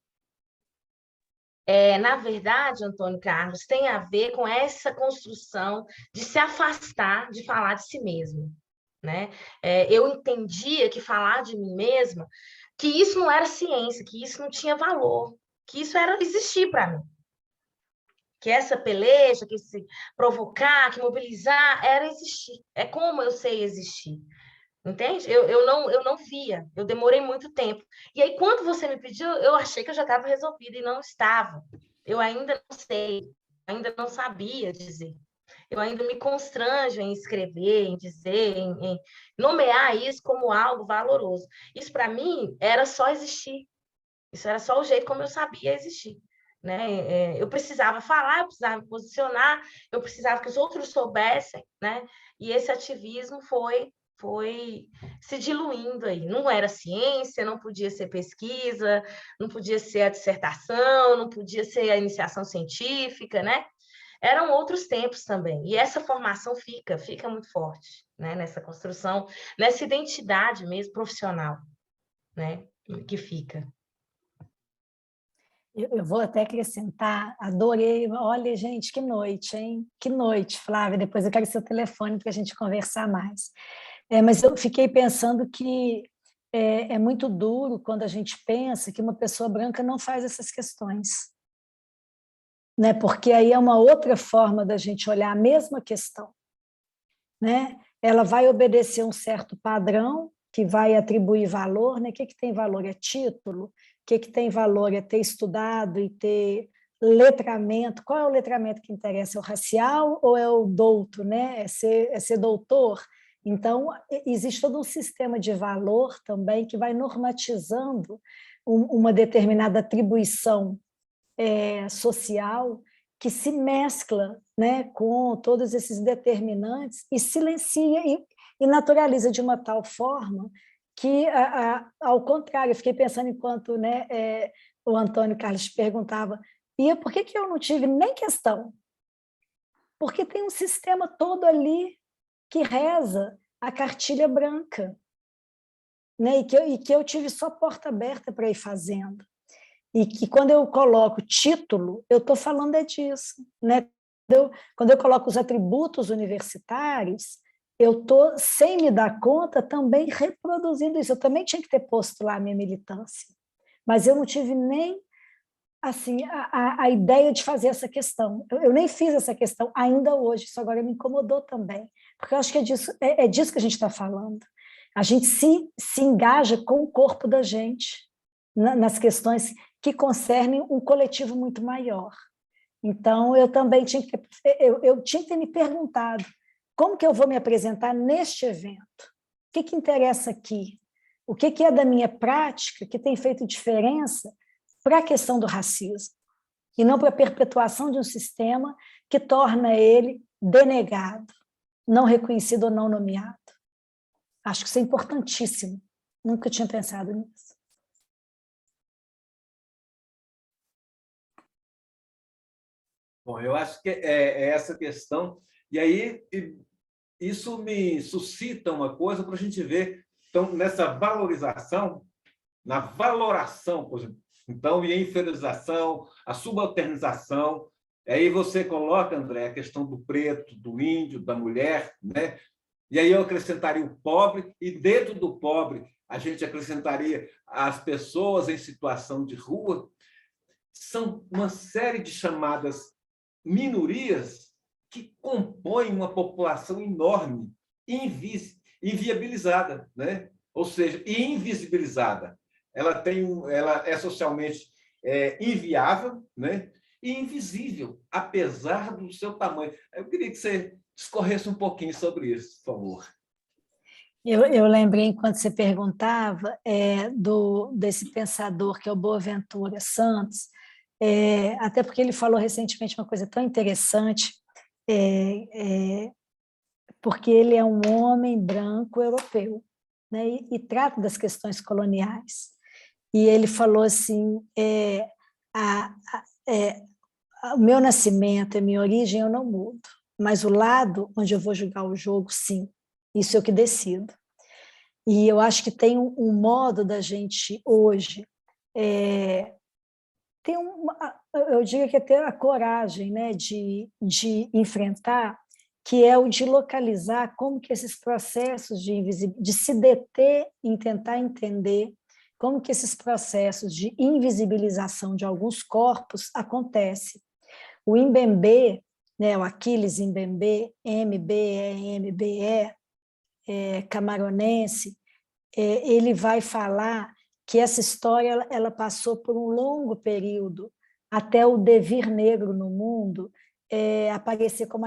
Na verdade, Antônio Carlos, tem a ver com essa construção de se afastar de falar de si mesmo. né? Eu entendia que falar de mim mesma, que isso não era ciência, que isso não tinha valor, que isso era existir para mim. Que essa peleja, que se provocar, que mobilizar, era existir. É como eu sei existir. Entende? Eu não via, eu demorei muito tempo. E aí, quando você me pediu, eu achei que eu já estava resolvida e não estava. Eu ainda não sei, ainda não sabia dizer. Eu ainda me constranjo em escrever, em dizer, em nomear isso como algo valoroso. Isso, para mim, era só existir. Isso era só o jeito como eu sabia existir. Né? Eu precisava falar, eu precisava me posicionar, eu precisava que os outros soubessem, né? E esse ativismo foi se diluindo aí. Não era ciência, não podia ser pesquisa, não podia ser a dissertação, não podia ser a iniciação científica, né? Eram outros tempos também. E essa formação fica muito forte, né? Nessa construção, nessa identidade mesmo profissional, né? Que fica. Eu vou até acrescentar, adorei, olha, gente, que noite, hein? Que noite, Flávia, depois eu quero seu telefone para a gente conversar mais. Mas eu fiquei pensando que é muito duro quando a gente pensa que uma pessoa branca não faz essas questões, né? Porque aí é uma outra forma da gente olhar a mesma questão, né? Ela vai obedecer um certo padrão que vai atribuir valor, né? O que tem valor? É título? O que tem valor? É ter estudado e ter letramento. Qual é o letramento que interessa? É o racial ou é o douto, né? É ser doutor? Então, existe todo um sistema de valor também que vai normatizando uma determinada atribuição social que se mescla, né, com todos esses determinantes e silencia e naturaliza de uma tal forma que, ao contrário, eu fiquei pensando enquanto, né, o Antônio Carlos perguntava, e por que eu não tive nem questão? Porque tem um sistema todo ali que reza a cartilha branca, né, e que eu tive só porta aberta para ir fazendo. E que quando eu coloco título, eu estou falando disso. Né? Quando eu coloco os atributos universitários, eu estou, sem me dar conta, também reproduzindo isso. Eu também tinha que ter posto lá a minha militância. Mas eu não tive nem assim, a ideia de fazer essa questão. Eu nem fiz essa questão ainda hoje, isso agora me incomodou também. Porque eu acho que é disso que a gente está falando. A gente se engaja com o corpo da gente nas questões que concernem um coletivo muito maior. Então, eu também tinha que ter me perguntado como que eu vou me apresentar neste evento? O que interessa aqui? O que é da minha prática que tem feito diferença para a questão do racismo? E não para a perpetuação de um sistema que torna ele denegado, não reconhecido ou não nomeado. Acho que isso é importantíssimo. Nunca tinha pensado nisso. Bom, eu acho que é essa questão, e aí isso me suscita uma coisa para a gente ver, então, nessa valorização, na valoração, por exemplo, então, e a inferiorização, a subalternização, aí você coloca, André, a questão do preto, do índio, da mulher, né? E aí eu acrescentaria o pobre, e dentro do pobre a gente acrescentaria as pessoas em situação de rua. São uma série de chamadas minorias que compõem uma população enorme, inviabilizada, né? Ou seja, invisibilizada. Ela é socialmente inviável, né? E invisível, apesar do seu tamanho. Eu queria que você discorresse um pouquinho sobre isso, por favor. Eu lembrei, enquanto você perguntava, desse pensador que é o Boaventura Santos, até porque ele falou recentemente uma coisa tão interessante, porque ele é um homem branco europeu, né, e trata das questões coloniais. E ele falou assim, o meu nascimento, a minha origem eu não mudo, mas o lado onde eu vou jogar o jogo, sim, isso eu que decido. E eu acho que tem um modo da gente hoje, eu diria que é ter a coragem, né, de enfrentar que é o de localizar como que esses processos de se deter em tentar entender como que esses processos de invisibilização de alguns corpos acontecem. O Mbembe, né, o Aquiles Mbembe, MBE, camaronense, ele vai falar que essa história ela passou por um longo período até o devir negro no mundo aparecer como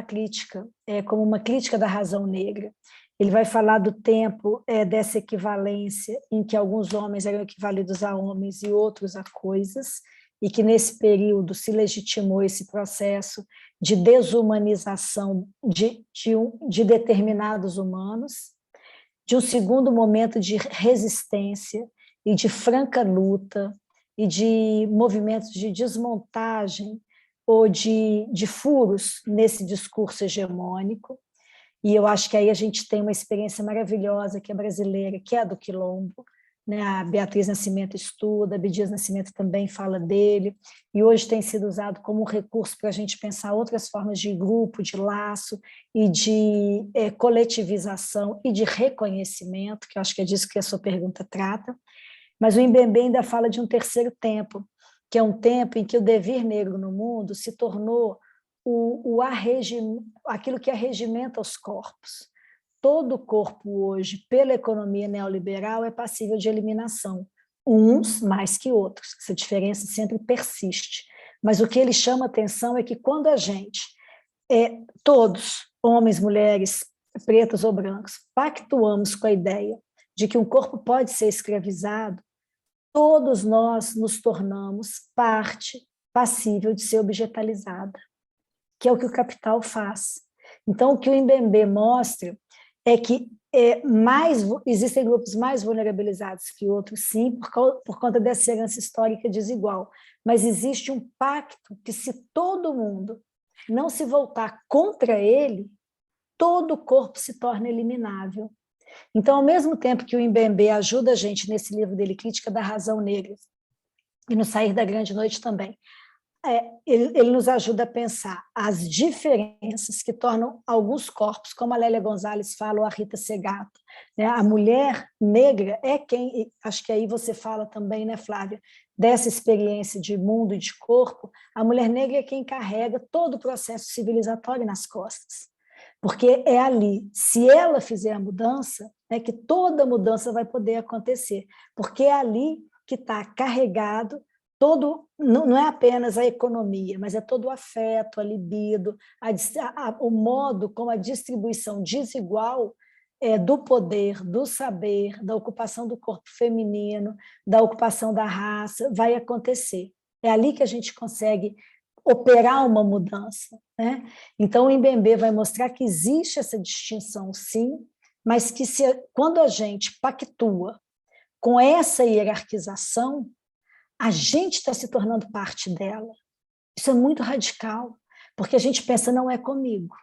uma crítica da razão negra. Ele vai falar do tempo dessa equivalência em que alguns homens eram equivalidos a homens e outros a coisas, e que nesse período se legitimou esse processo de desumanização de determinados humanos, de um segundo momento de resistência e de franca luta e de movimentos de desmontagem ou de furos nesse discurso hegemônico. E eu acho que aí a gente tem uma experiência maravilhosa que é brasileira, que é a do Quilombo, né? A Beatriz Nascimento estuda, a Abdias Nascimento também fala dele, e hoje tem sido usado como um recurso para a gente pensar outras formas de grupo, de laço e de coletivização e de reconhecimento, que eu acho que é disso que a sua pergunta trata. Mas o Mbembe ainda fala de um terceiro tempo, que é um tempo em que o devir negro no mundo se tornou aquilo que arregimenta os corpos. Todo corpo hoje, pela economia neoliberal, é passível de eliminação, uns mais que outros, essa diferença sempre persiste. Mas o que ele chama atenção é que quando a gente, todos, homens, mulheres, pretos ou brancos, pactuamos com a ideia de que um corpo pode ser escravizado, todos nós nos tornamos parte passível de ser objetalizada, que é o que o capital faz. Então, o que o Mbembe mostra é que existem grupos mais vulnerabilizados que outros, sim, por conta dessa herança histórica desigual, mas existe um pacto que, se todo mundo não se voltar contra ele, todo o corpo se torna eliminável. Então, ao mesmo tempo que o Mbembe ajuda a gente nesse livro dele, Crítica da Razão Negra, e no Sair da Grande Noite também, ele nos ajuda a pensar as diferenças que tornam alguns corpos, como a Lélia Gonzalez fala, ou a Rita Segato, né? A mulher negra é quem, acho que aí você fala também, né, Flávia, dessa experiência de mundo e de corpo, a mulher negra é quem carrega todo o processo civilizatório nas costas, porque é ali, se ela fizer a mudança, que toda mudança vai poder acontecer, porque é ali que está carregado todo, não é apenas a economia, mas é todo o afeto, a libido, o modo como a distribuição desigual do poder, do saber, da ocupação do corpo feminino, da ocupação da raça, vai acontecer. É ali que a gente consegue operar uma mudança, né? Então, o Mbembe vai mostrar que existe essa distinção, sim, mas que quando a gente pactua com essa hierarquização, a gente está se tornando parte dela. Isso é muito radical, porque a gente pensa, não é comigo,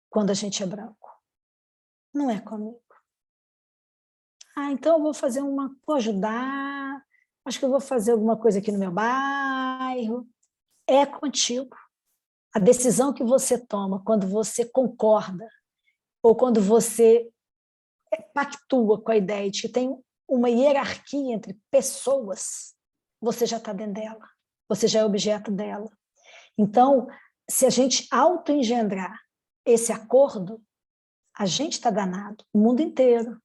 quando a gente é branco. Não é comigo. Então eu vou ajudar, acho que eu vou fazer alguma coisa aqui no meu bairro. É contigo. A decisão que você toma quando você concorda, ou quando você pactua com a ideia de que tem uma hierarquia entre pessoas, você já está dentro dela, você já é objeto dela. Então, se a gente autoengendrar esse acordo, a gente está danado, o mundo inteiro.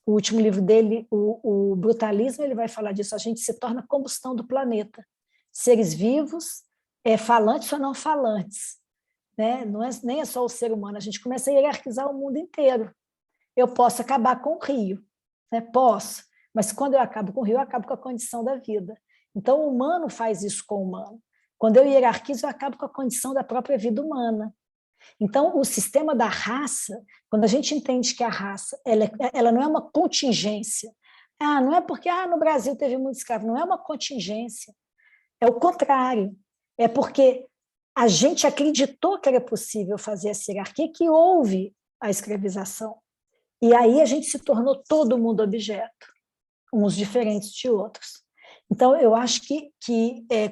O último livro dele, o Brutalismo, ele vai falar disso, a gente se torna combustão do planeta. Seres vivos, falantes ou não falantes. Né? Nem é só o ser humano, a gente começa a hierarquizar o mundo inteiro. Eu posso acabar com o rio, né? Posso, mas quando eu acabo com o rio, eu acabo com a condição da vida. Então, o humano faz isso com o humano. Quando eu hierarquizo, eu acabo com a condição da própria vida humana. Então, o sistema da raça, quando a gente entende que a raça ela não é uma contingência, não é porque no Brasil teve muito escravo, não é uma contingência, é o contrário, é porque a gente acreditou que era possível fazer essa hierarquia, que houve a escravização. E aí a gente se tornou todo mundo objeto, uns diferentes de outros. Então, eu acho que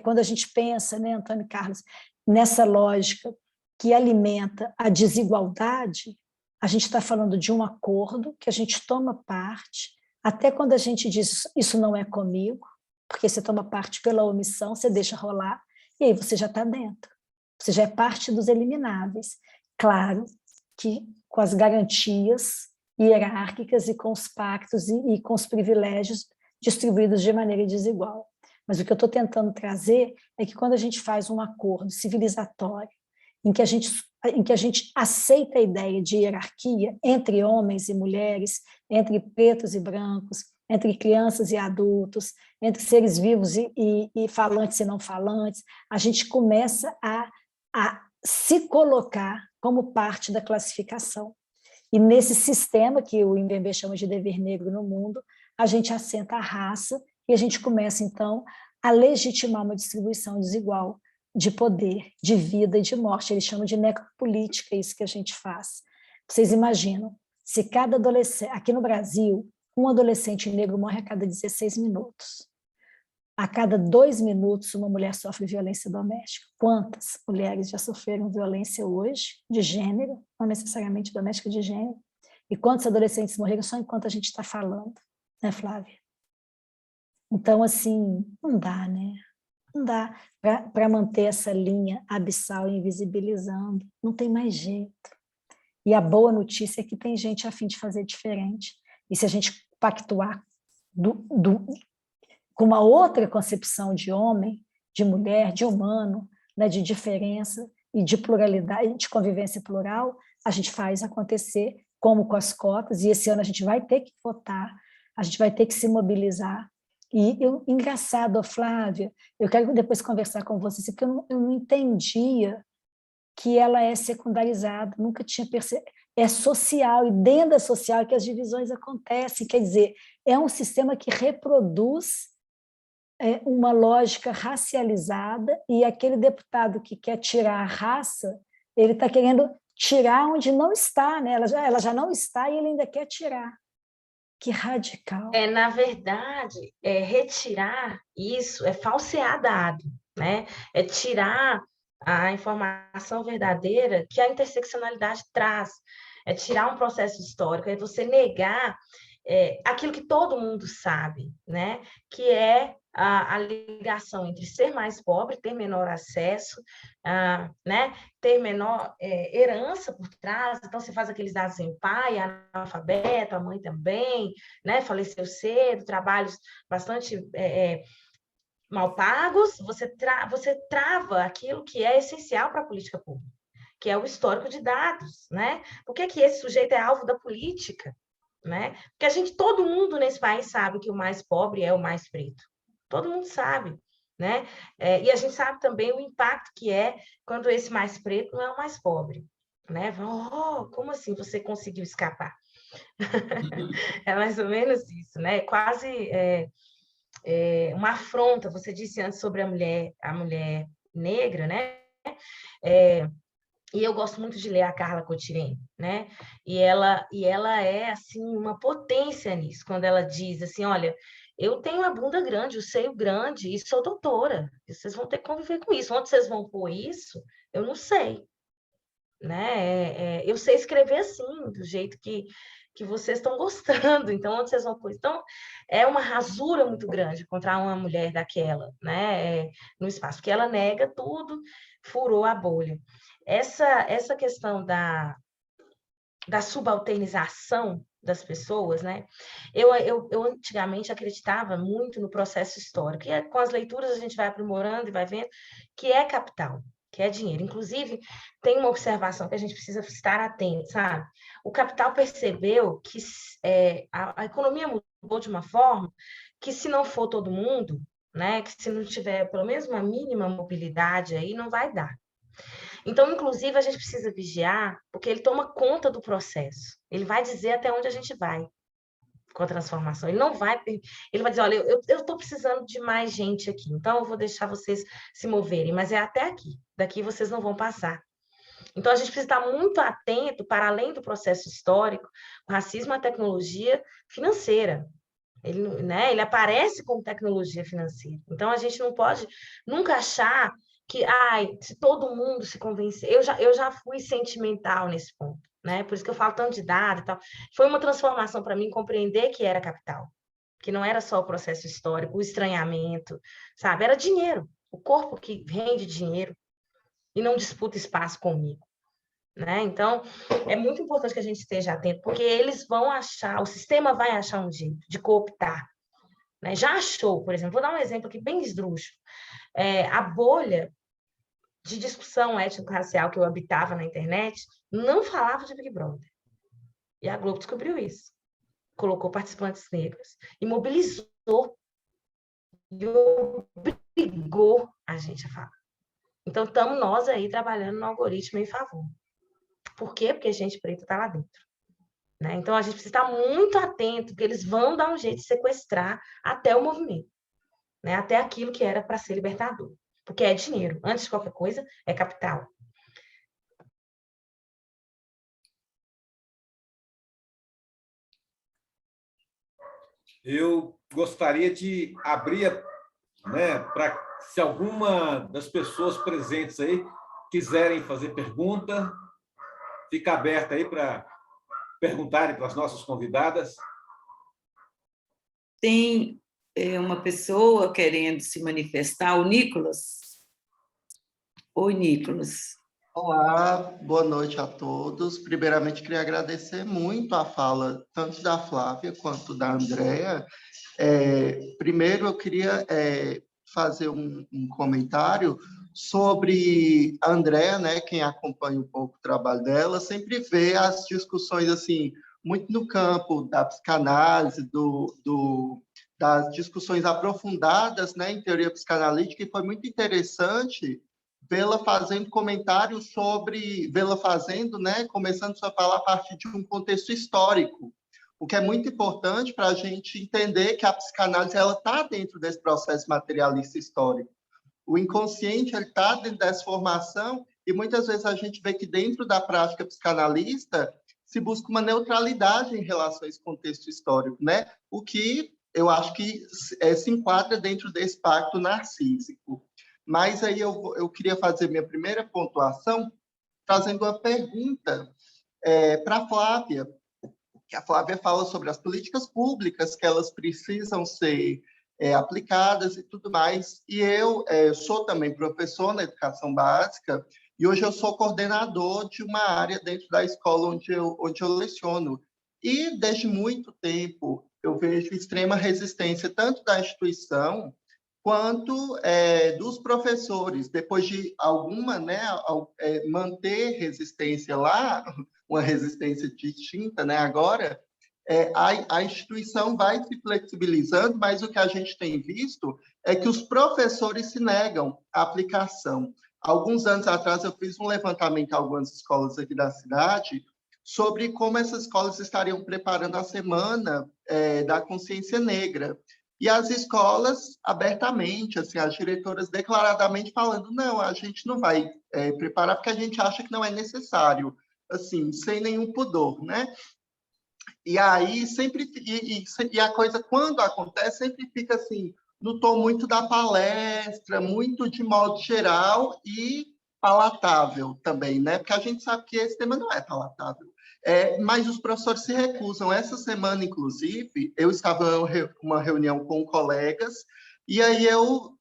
quando a gente pensa, né, Antônio Carlos, nessa lógica que alimenta a desigualdade, a gente está falando de um acordo que a gente toma parte, até quando a gente diz isso não é comigo, porque você toma parte pela omissão, você deixa rolar, e aí você já está dentro. Você já é parte dos elimináveis. Claro que com as garantias hierárquicas e com os pactos e com os privilégios distribuídos de maneira desigual. Mas o que eu estou tentando trazer é que quando a gente faz um acordo civilizatório, em que a gente aceita a ideia de hierarquia entre homens e mulheres, entre pretos e brancos, entre crianças e adultos, entre seres vivos e falantes e não falantes, a gente começa a se colocar como parte da classificação. E nesse sistema que o Mbembe chama de dever negro no mundo, a gente assenta a raça e a gente começa, então, a legitimar uma distribuição desigual de poder, de vida e de morte. Eles chamam de necropolítica, isso que a gente faz. Vocês imaginam, se cada adolescente... Aqui no Brasil, um adolescente negro morre a cada 16 minutos. A cada 2 minutos, uma mulher sofre violência doméstica. Quantas mulheres já sofreram violência hoje, de gênero, não necessariamente doméstica, de gênero? E quantos adolescentes morreram só enquanto a gente está falando, né, Flávia? Então, assim, não dá, né? Não dá para manter essa linha abissal invisibilizando. Não tem mais jeito. E a boa notícia é que tem gente a fim de fazer diferente. E se a gente pactuar com uma outra concepção de homem, de mulher, de humano, né, de diferença e de pluralidade, de convivência plural, a gente faz acontecer, como com as cotas, e esse ano a gente vai ter que votar, a gente vai ter que se mobilizar. E engraçado, Flávia, eu quero depois conversar com você, porque eu não entendia que ela é secundarizada, nunca tinha percebido. É social, e dentro da social é que as divisões acontecem, quer dizer, é um sistema que reproduz uma lógica racializada, e aquele deputado que quer tirar a raça, ele está querendo tirar onde não está, né? Ela já não está e ele ainda quer tirar. Que radical. Na verdade, retirar isso é falsear dado, né? É tirar a informação verdadeira que a interseccionalidade traz, é tirar um processo histórico, é você negar aquilo que todo mundo sabe, né? Que é a ligação entre ser mais pobre, ter menor acesso, né? Ter menor herança por trás. Então, você faz aqueles dados em pai, analfabeto, a mãe também, né? Faleceu cedo, trabalhos bastante mal pagos. Você trava aquilo que é essencial para a política pública, que é o histórico de dados, né? Por que esse sujeito é alvo da política? Né? Porque todo mundo nesse país sabe que o mais pobre é o mais preto. Todo mundo sabe, né? E a gente sabe também o impacto que é quando esse mais preto não é o mais pobre, né? Como assim você conseguiu escapar? É mais ou menos isso, né? Quase uma afronta. Você disse antes sobre a mulher negra, né? E eu gosto muito de ler a Carla Cotirene, né? E ela é assim uma potência nisso, quando ela diz assim, olha, eu tenho a bunda grande, o seio grande e sou doutora. E vocês vão ter que conviver com isso. Onde vocês vão pôr isso? Eu não sei, né? Eu sei escrever assim, do jeito que vocês estão gostando. Então, onde vocês vão pôr? Então, é uma rasura muito grande contra uma mulher daquela, né? No espaço, porque ela nega tudo, furou a bolha. Essa questão da subalternização das pessoas, né? Eu antigamente acreditava muito no processo histórico, e com as leituras a gente vai aprimorando e vai vendo que é capital, que é dinheiro. Inclusive, tem uma observação que a gente precisa estar atento, sabe? O capital percebeu que a economia mudou de uma forma que, se não for todo mundo, né? Que se não tiver pelo menos uma mínima mobilidade aí, não vai dar. Então, inclusive, a gente precisa vigiar, porque ele toma conta do processo. Ele vai dizer até onde a gente vai com a transformação. Ele não vai... Ele vai dizer, olha, eu estou precisando de mais gente aqui, então eu vou deixar vocês se moverem, mas é até aqui. Daqui vocês não vão passar. Então, a gente precisa estar muito atento, para além do processo histórico, o racismo é a tecnologia financeira. Ele aparece como tecnologia financeira. Então, a gente não pode nunca achar que, ai, se todo mundo se convencer... Eu já fui sentimental nesse ponto, né? Por isso que eu falo tanto de dado e tal. Foi uma transformação para mim compreender que era capital, que não era só o processo histórico, o estranhamento, sabe? Era dinheiro, o corpo que rende dinheiro e não disputa espaço comigo, né? Então, é muito importante que a gente esteja atento, porque eles vão achar, o sistema vai achar um jeito de cooptar, né? Já achou, por exemplo, vou dar um exemplo aqui bem esdrúxulo. A bolha de discussão étnico-racial que eu habitava na internet não falava de Big Brother. E a Globo descobriu isso. Colocou participantes negros e mobilizou e obrigou a gente a falar. Então, estamos nós aí trabalhando no algoritmo em favor. Por quê? Porque a gente preta está lá dentro, né? Então, a gente precisa estar muito atento, porque eles vão dar um jeito de sequestrar até o movimento, né? Até aquilo que era para ser libertador. Porque é dinheiro. Antes de qualquer coisa, é capital. Eu gostaria de abrir, né, para se alguma das pessoas presentes aí quiserem fazer pergunta, fica aberta aí para perguntarem para as nossas convidadas. Tem uma pessoa querendo se manifestar, o Nicolas. Oi, Nicolas. Olá, boa noite a todos. Primeiramente, queria agradecer muito a fala tanto da Flávia quanto da Andrea. Primeiro, eu queria fazer um comentário sobre a Andrea, né? Quem acompanha um pouco o trabalho dela, sempre vê as discussões assim muito no campo da psicanálise, das discussões aprofundadas, né, em teoria psicanalítica, e foi muito interessante vê-la fazendo comentários sobre, vê-la fazendo, né, começando a falar a partir de um contexto histórico, o que é muito importante para a gente entender que a psicanálise ela está dentro desse processo materialista histórico. O inconsciente ele está dentro dessa formação e muitas vezes a gente vê que dentro da prática psicanalista se busca uma neutralidade em relação a esse contexto histórico, né? O que eu acho que se enquadra dentro desse pacto narcísico. Mas aí eu queria fazer minha primeira pontuação trazendo uma pergunta para a Flávia, que a Flávia fala sobre as políticas públicas, que elas precisam ser aplicadas e tudo mais. E eu sou também professor na educação básica e hoje eu sou coordenador de uma área dentro da escola onde eu leciono. E desde muito tempo eu vejo extrema resistência tanto da instituição quanto dos professores. Depois de alguma, né, manter resistência lá, uma resistência distinta, né, agora, a instituição vai se flexibilizando, mas o que a gente tem visto é que os professores se negam à aplicação. Alguns anos atrás, eu fiz um levantamento em algumas escolas aqui da cidade sobre como essas escolas estariam preparando a Semana da Consciência Negra. E as escolas, abertamente, assim, as diretoras declaradamente falando, não, a gente não vai preparar porque a gente acha que não é necessário, assim, sem nenhum pudor, né? E aí, sempre, e a coisa, quando acontece, sempre fica assim, no tom muito da palestra, muito de modo geral e palatável também, né? Porque a gente sabe que esse tema não é palatável. Mas os professores se recusam. Essa semana, inclusive, eu estava em uma reunião com colegas e aí eu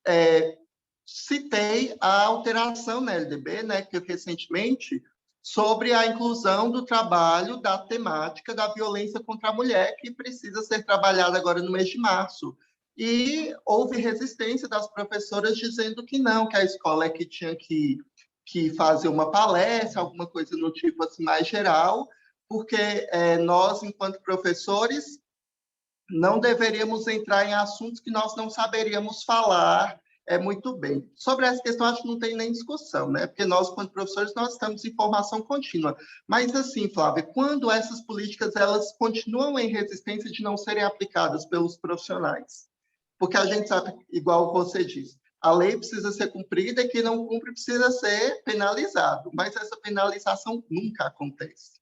citei a alteração na LDB, né, que recentemente, sobre a inclusão do trabalho da temática da violência contra a mulher, que precisa ser trabalhada agora no mês de março. E houve resistência das professoras dizendo que não, que a escola é que tinha que fazer uma palestra, alguma coisa no tipo assim, mais geral, porque nós, enquanto professores, não deveríamos entrar em assuntos que nós não saberíamos falar muito bem. Sobre essa questão, acho que não tem nem discussão, né? Porque nós, quanto professores, nós estamos em formação contínua. Mas, assim, Flávia, quando essas políticas elas continuam em resistência de não serem aplicadas pelos profissionais? Porque a gente sabe, igual você disse, a lei precisa ser cumprida e quem não cumpre precisa ser penalizado. Mas essa penalização nunca acontece.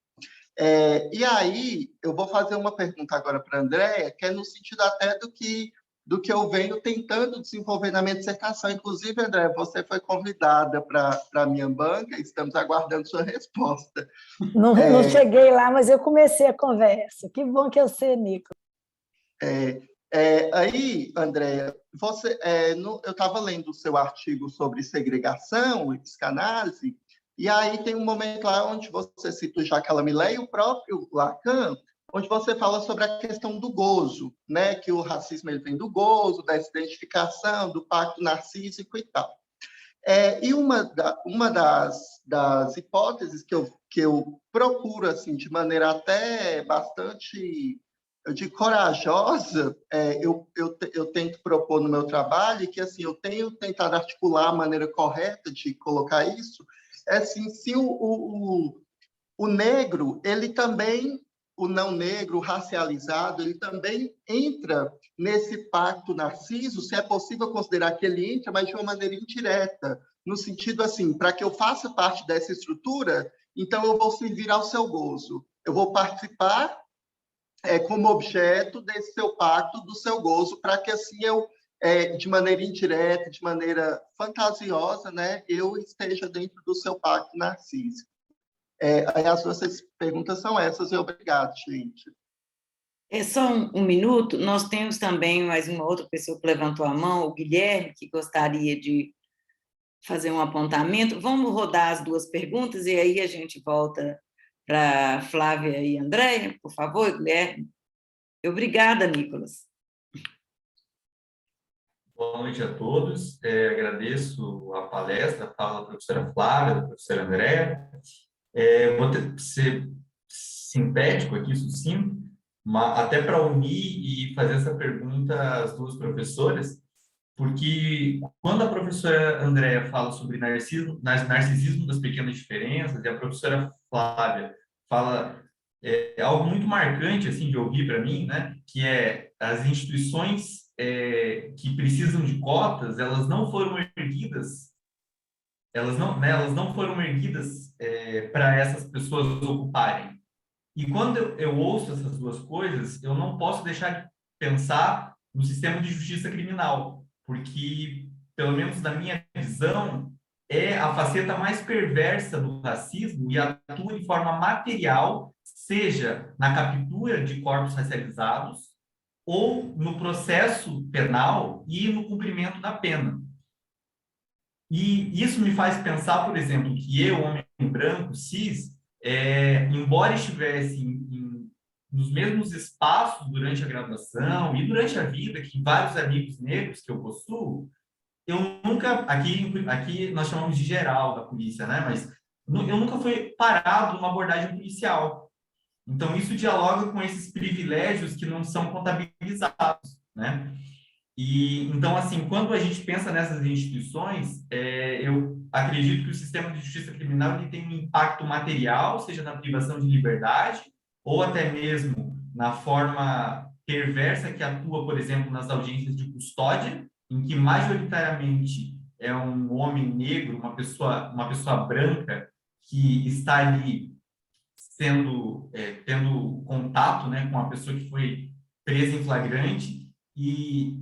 E aí, eu vou fazer uma pergunta agora para a Andrea, que é no sentido até do que do que eu venho tentando desenvolver na minha dissertação. Inclusive, André, você foi convidada para a minha banca, estamos aguardando sua resposta. Não cheguei lá, mas eu comecei a conversa. Que bom que eu sei, Nico. Aí, Andréa, eu estava lendo o seu artigo sobre segregação e psicanálise, e aí tem um momento lá onde você cita o Jacques Lamillet e o próprio Lacan, onde você fala sobre a questão do gozo, né? Que o racismo ele vem do gozo, da identificação, do pacto narcísico e tal. E uma das hipóteses que eu procuro, assim, de maneira até bastante, eu digo, corajosa, eu tento propor no meu trabalho, que assim, eu tenho tentado articular a maneira correta de colocar isso, assim, se o negro, ele também, o não negro, o racializado, ele também entra nesse pacto narciso, se é possível considerar que ele entra, mas de uma maneira indireta, no sentido assim, para que eu faça parte dessa estrutura, então eu vou servir ao seu gozo, eu vou participar como objeto desse seu pacto, do seu gozo, para que assim eu, de maneira indireta, de maneira fantasiosa, né, eu esteja dentro do seu pacto narcísico. As nossas perguntas são essas, e obrigado, gente. Só um minuto, nós temos também mais uma outra pessoa que levantou a mão, o Guilherme, que gostaria de fazer um apontamento. Vamos rodar as duas perguntas e aí a gente volta para Flávia e Andréia, por favor, Guilherme. Obrigada, Nicolas. Boa noite a todos. Agradeço a palestra, a fala da professora Flávia, da professora Andréia. Vou ser sintético aqui, sucinto, mas até para unir e fazer essa pergunta às duas professoras, porque quando a professora Andréia fala sobre narcisismo das pequenas diferenças, e a professora Flávia fala algo muito marcante assim de ouvir para mim, né, que é as instituições que precisam de cotas, elas não foram erguidas, elas não foram erguidas para essas pessoas ocuparem. E quando eu ouço essas duas coisas, eu não posso deixar de pensar no sistema de justiça criminal, porque, pelo menos na minha visão, é a faceta mais perversa do racismo e atua de forma material, seja na captura de corpos racializados ou no processo penal e no cumprimento da pena. E isso me faz pensar, por exemplo, que eu, homem branco, cis, embora estivesse nos mesmos espaços durante a graduação e durante a vida, que vários amigos negros que eu possuo, eu nunca, aqui nós chamamos de geral da polícia, né? Mas eu nunca fui parado numa abordagem policial. Então, isso dialoga com esses privilégios que não são contabilizados, né? E, então, assim, quando a gente pensa nessas instituições, eu acredito que o sistema de justiça criminal ele tem um impacto material, seja na privação de liberdade, ou até mesmo na forma perversa que atua, por exemplo, nas audiências de custódia, em que majoritariamente é um homem negro, uma pessoa branca, que está ali tendo contato, né, com a pessoa que foi presa em flagrante e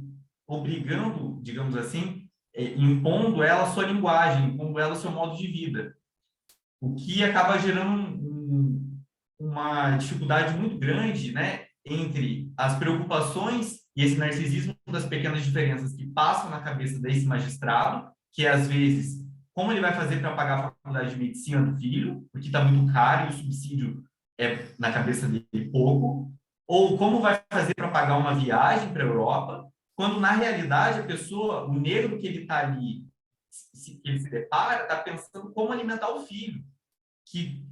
obrigando, digamos assim, impondo ela a sua linguagem, impondo ela o seu modo de vida, o que acaba gerando uma dificuldade muito grande, né, entre as preocupações e esse narcisismo das pequenas diferenças que passam na cabeça desse magistrado, que às vezes, como ele vai fazer para pagar a faculdade de medicina do filho, porque está muito caro e o subsídio é na cabeça dele pouco, ou como vai fazer para pagar uma viagem para a Europa, quando na realidade a pessoa, o negro que ele está ali, que ele se depara, está pensando como alimentar o filho, que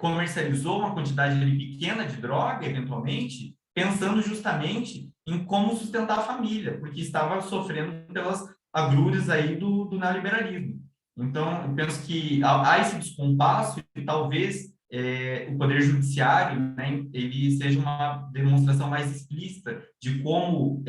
comercializou uma quantidade pequena de droga, eventualmente, pensando justamente em como sustentar a família, porque estava sofrendo pelas agruras aí do neoliberalismo. Então, eu penso que há esse descompasso e talvez o Poder Judiciário, né, ele seja uma demonstração mais explícita de como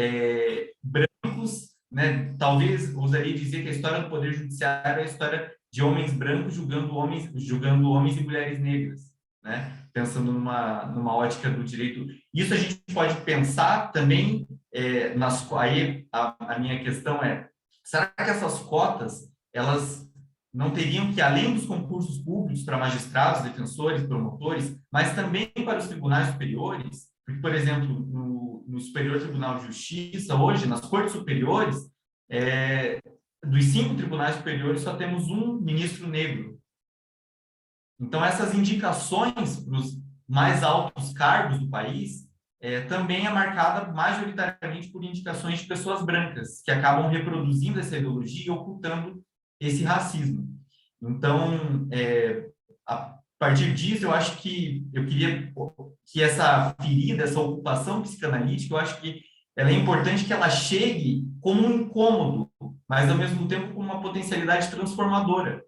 brancos, né, talvez ousaria dizer que a história do Poder Judiciário é a história de homens brancos julgando homens e mulheres negras, né? Pensando numa ótica do direito. Isso a gente pode pensar também aí a minha questão é, será que essas cotas, elas não teriam que, além dos concursos públicos para magistrados, defensores, promotores, mas também para os tribunais superiores, porque, por exemplo, no Superior Tribunal de Justiça, hoje, nas cortes superiores, dos 5 tribunais superiores, só temos um ministro negro. Então, essas indicações para os mais altos cargos do país também é marcada majoritariamente por indicações de pessoas brancas, que acabam reproduzindo essa ideologia e ocultando esse racismo. Então, a partir disso, eu acho que eu queria que essa ferida, essa ocupação psicanalítica, eu acho que ela é importante que ela chegue como um incômodo, mas, ao mesmo tempo, com uma potencialidade transformadora,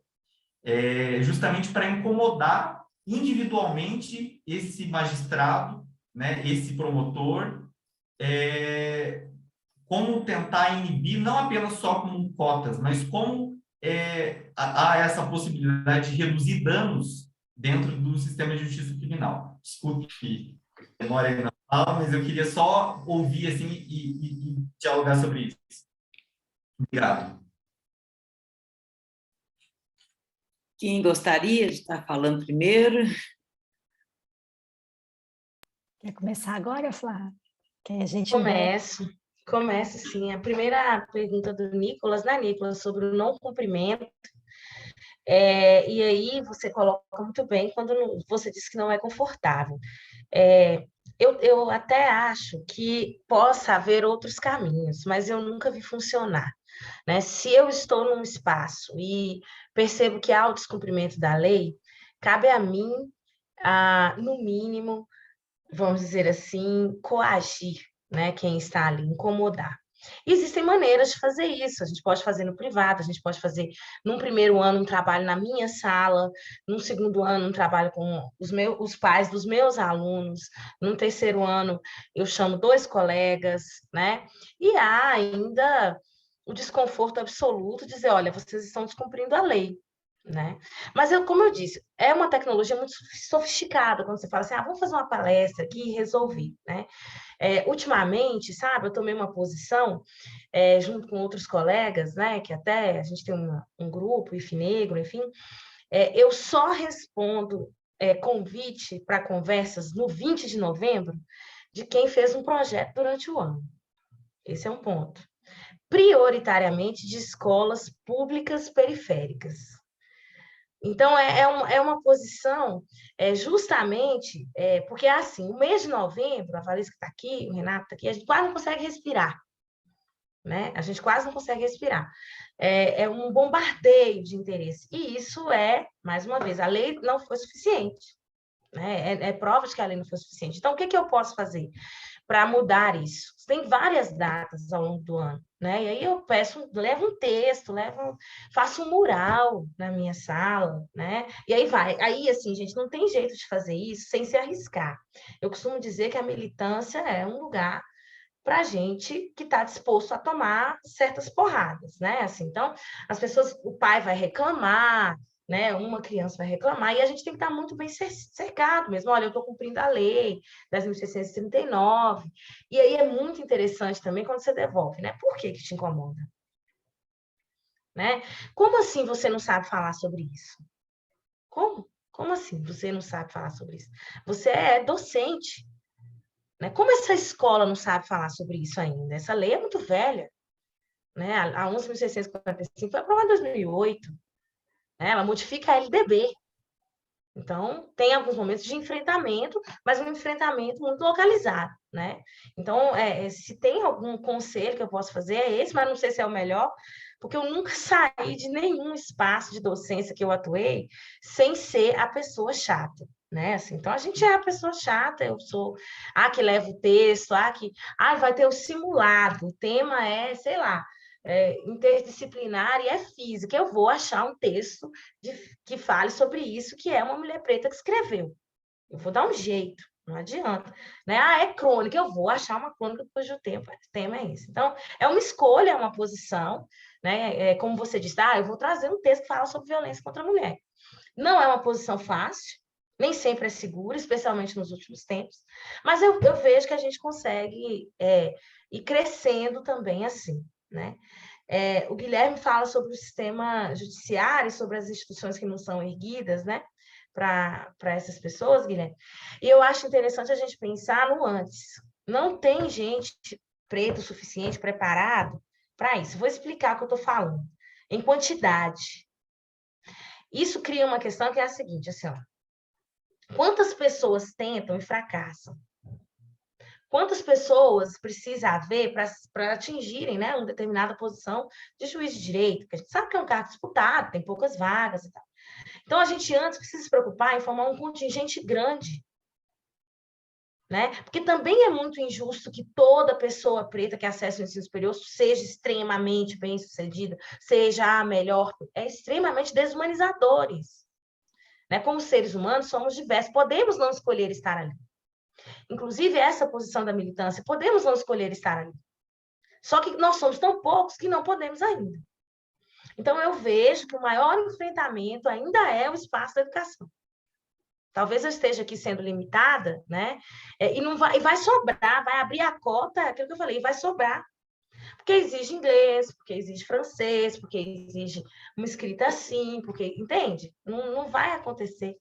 justamente para incomodar individualmente esse magistrado, né, esse promotor, como tentar inibir, não apenas só com cotas, mas como há essa possibilidade de reduzir danos dentro do sistema de justiça criminal. Desculpe que demora aí na fala, mas eu queria só ouvir assim, e dialogar sobre isso. Obrigado. Quem gostaria de estar falando primeiro? Quer começar agora, Flávia? Que a gente Começo sim. A primeira pergunta do Nicolas, né, Nicolas, sobre o não cumprimento. E aí você coloca muito bem quando você diz que não é confortável. Eu até acho que possa haver outros caminhos, mas eu nunca vi funcionar, né? Se eu estou num espaço e percebo que há o descumprimento da lei, cabe a mim, no mínimo, vamos dizer assim, coagir, né, quem está ali, incomodar. Existem maneiras de fazer isso, a gente pode fazer no privado, a gente pode fazer num primeiro ano um trabalho na minha sala, num segundo ano um trabalho com os pais dos meus alunos, num terceiro ano eu chamo 2 colegas, né? E há ainda o desconforto absoluto de dizer, olha, vocês estão descumprindo a lei, né? Mas, como eu disse, é uma tecnologia muito sofisticada, quando você fala assim, vamos fazer uma palestra aqui e resolver, né? Ultimamente, sabe, eu tomei uma posição, junto com outros colegas, né, que até a gente tem um grupo, IFNegro, enfim, eu só respondo convite para conversas no 20 de novembro de quem fez um projeto durante o ano. Esse é um ponto. Prioritariamente de escolas públicas periféricas. Então, é uma posição justamente porque, assim, o mês de novembro, a Valesca está aqui, o Renato está aqui, a gente quase não consegue respirar, né? A gente quase não consegue respirar. É um bombardeio de interesse. E isso mais uma vez, a lei não foi suficiente, né? É prova de que a lei não foi suficiente. Então, o que eu posso fazer para mudar isso? Tem várias datas ao longo do ano, né? E aí eu levo um texto, faço um mural na minha sala, né? E aí vai. Aí, assim, gente, não tem jeito de fazer isso sem se arriscar. Eu costumo dizer que a militância é um lugar para gente que está disposto a tomar certas porradas, né? Assim, então, o pai vai reclamar, né? Uma criança vai reclamar, e a gente tem que estar muito bem cercado mesmo. Olha, eu estou cumprindo a lei 10.639, e aí é muito interessante também quando você devolve, né? Por que te incomoda? Né? Como assim você não sabe falar sobre isso? Como assim você não sabe falar sobre isso? Você é docente, né? Como essa escola não sabe falar sobre isso ainda? Essa lei é muito velha, né? A 11.645 foi aprovada em 2008. Né? Ela modifica a LDB. Então, tem alguns momentos de enfrentamento, mas um enfrentamento muito localizado, né? Então, se tem algum conselho que eu posso fazer, é esse, mas não sei se é o melhor, porque eu nunca saí de nenhum espaço de docência que eu atuei sem ser a pessoa chata, né? Assim, então, a gente é a pessoa chata, eu sou que leva o texto, vai ter o simulado, o tema é, sei lá, interdisciplinar e é física. Eu vou achar um texto que fale sobre isso, que é uma mulher preta que escreveu. Eu vou dar um jeito, não adianta. Né? É crônica, eu vou achar uma crônica cujo tema é esse. Então, é uma escolha, é uma posição, né? Como você disse, eu vou trazer um texto que fala sobre violência contra a mulher. Não é uma posição fácil, Nem sempre é seguro, especialmente nos últimos tempos, mas eu vejo que a gente consegue ir crescendo também assim, né? O Guilherme fala sobre o sistema judiciário, sobre as instituições que não são erguidas, né? Para essas pessoas, Guilherme. E eu acho interessante a gente pensar no antes. Não tem gente preta o suficiente preparado para isso. Vou explicar o que eu estou falando. Em quantidade. Isso cria uma questão que é a seguinte, assim, ó. Quantas pessoas tentam e fracassam? Quantas pessoas precisa haver para atingirem, né, uma determinada posição de juiz de direito? Porque a gente sabe que é um cargo disputado, tem poucas vagas e tal. Então, a gente antes precisa se preocupar em formar um contingente grande. Né? Porque também é muito injusto que toda pessoa preta que acessa o ensino superior seja extremamente bem-sucedida, seja a melhor. É extremamente desumanizadores. Né? Como seres humanos, somos diversos. Podemos não escolher estar ali. Inclusive, essa posição da militância, podemos não escolher estar ali. Só que nós somos tão poucos que não podemos ainda. Então, eu vejo que o maior enfrentamento ainda é o espaço da educação. Talvez eu esteja aqui sendo limitada, né? E vai sobrar, vai abrir a cota, aquilo que eu falei, vai sobrar. Porque exige inglês, porque exige francês, porque exige uma escrita assim, porque, entende? Não vai acontecer.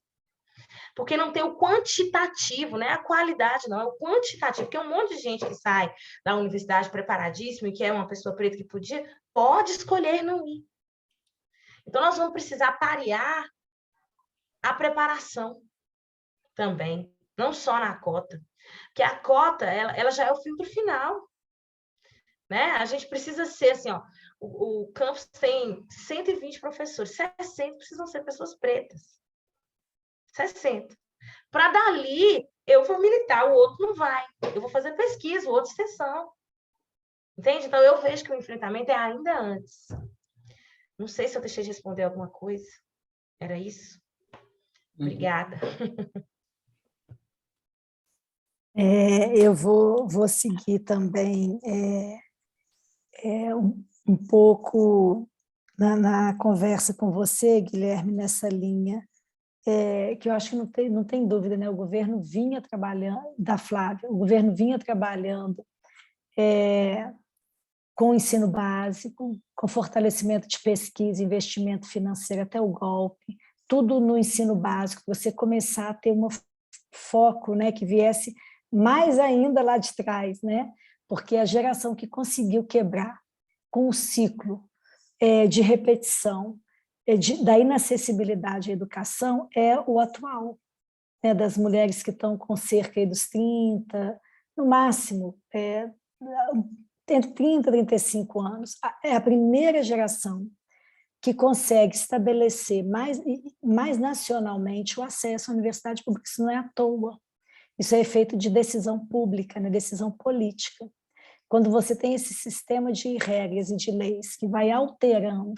Porque não tem o quantitativo, né? A qualidade não, é o quantitativo. Porque um monte de gente que sai da universidade preparadíssima e que é uma pessoa preta que podia, pode escolher não ir. Então, nós vamos precisar parear a preparação também, não só na cota. Porque a cota, ela já é o filtro final. Né? A gente precisa ser assim, ó, o campus tem 120 professores, 60 precisam ser pessoas pretas. 60. Para dali, eu vou militar, o outro não vai. Eu vou fazer pesquisa, o outro extensão. Entende? Então, eu vejo que o enfrentamento é ainda antes. Não sei se eu deixei de responder alguma coisa. Era isso? Obrigada. Eu vou seguir também um pouco na conversa com você, Guilherme, nessa linha, que eu acho que não tem dúvida, né? O governo vinha trabalhando, da Flávia, o governo vinha trabalhando com o ensino básico, com fortalecimento de pesquisa, investimento financeiro até o golpe, tudo no ensino básico, você começar a ter um foco, né, que viesse mais ainda lá de trás, né? Porque a geração que conseguiu quebrar com o ciclo de repetição, da inacessibilidade à educação, é o atual, né, das mulheres que estão com cerca aí dos 30, no máximo, entre 30 e 35 anos. É a primeira geração que consegue estabelecer mais nacionalmente o acesso à universidade pública. Isso não é à toa. Isso é efeito de decisão pública, né? Decisão política. Quando você tem esse sistema de regras e de leis que vai alterando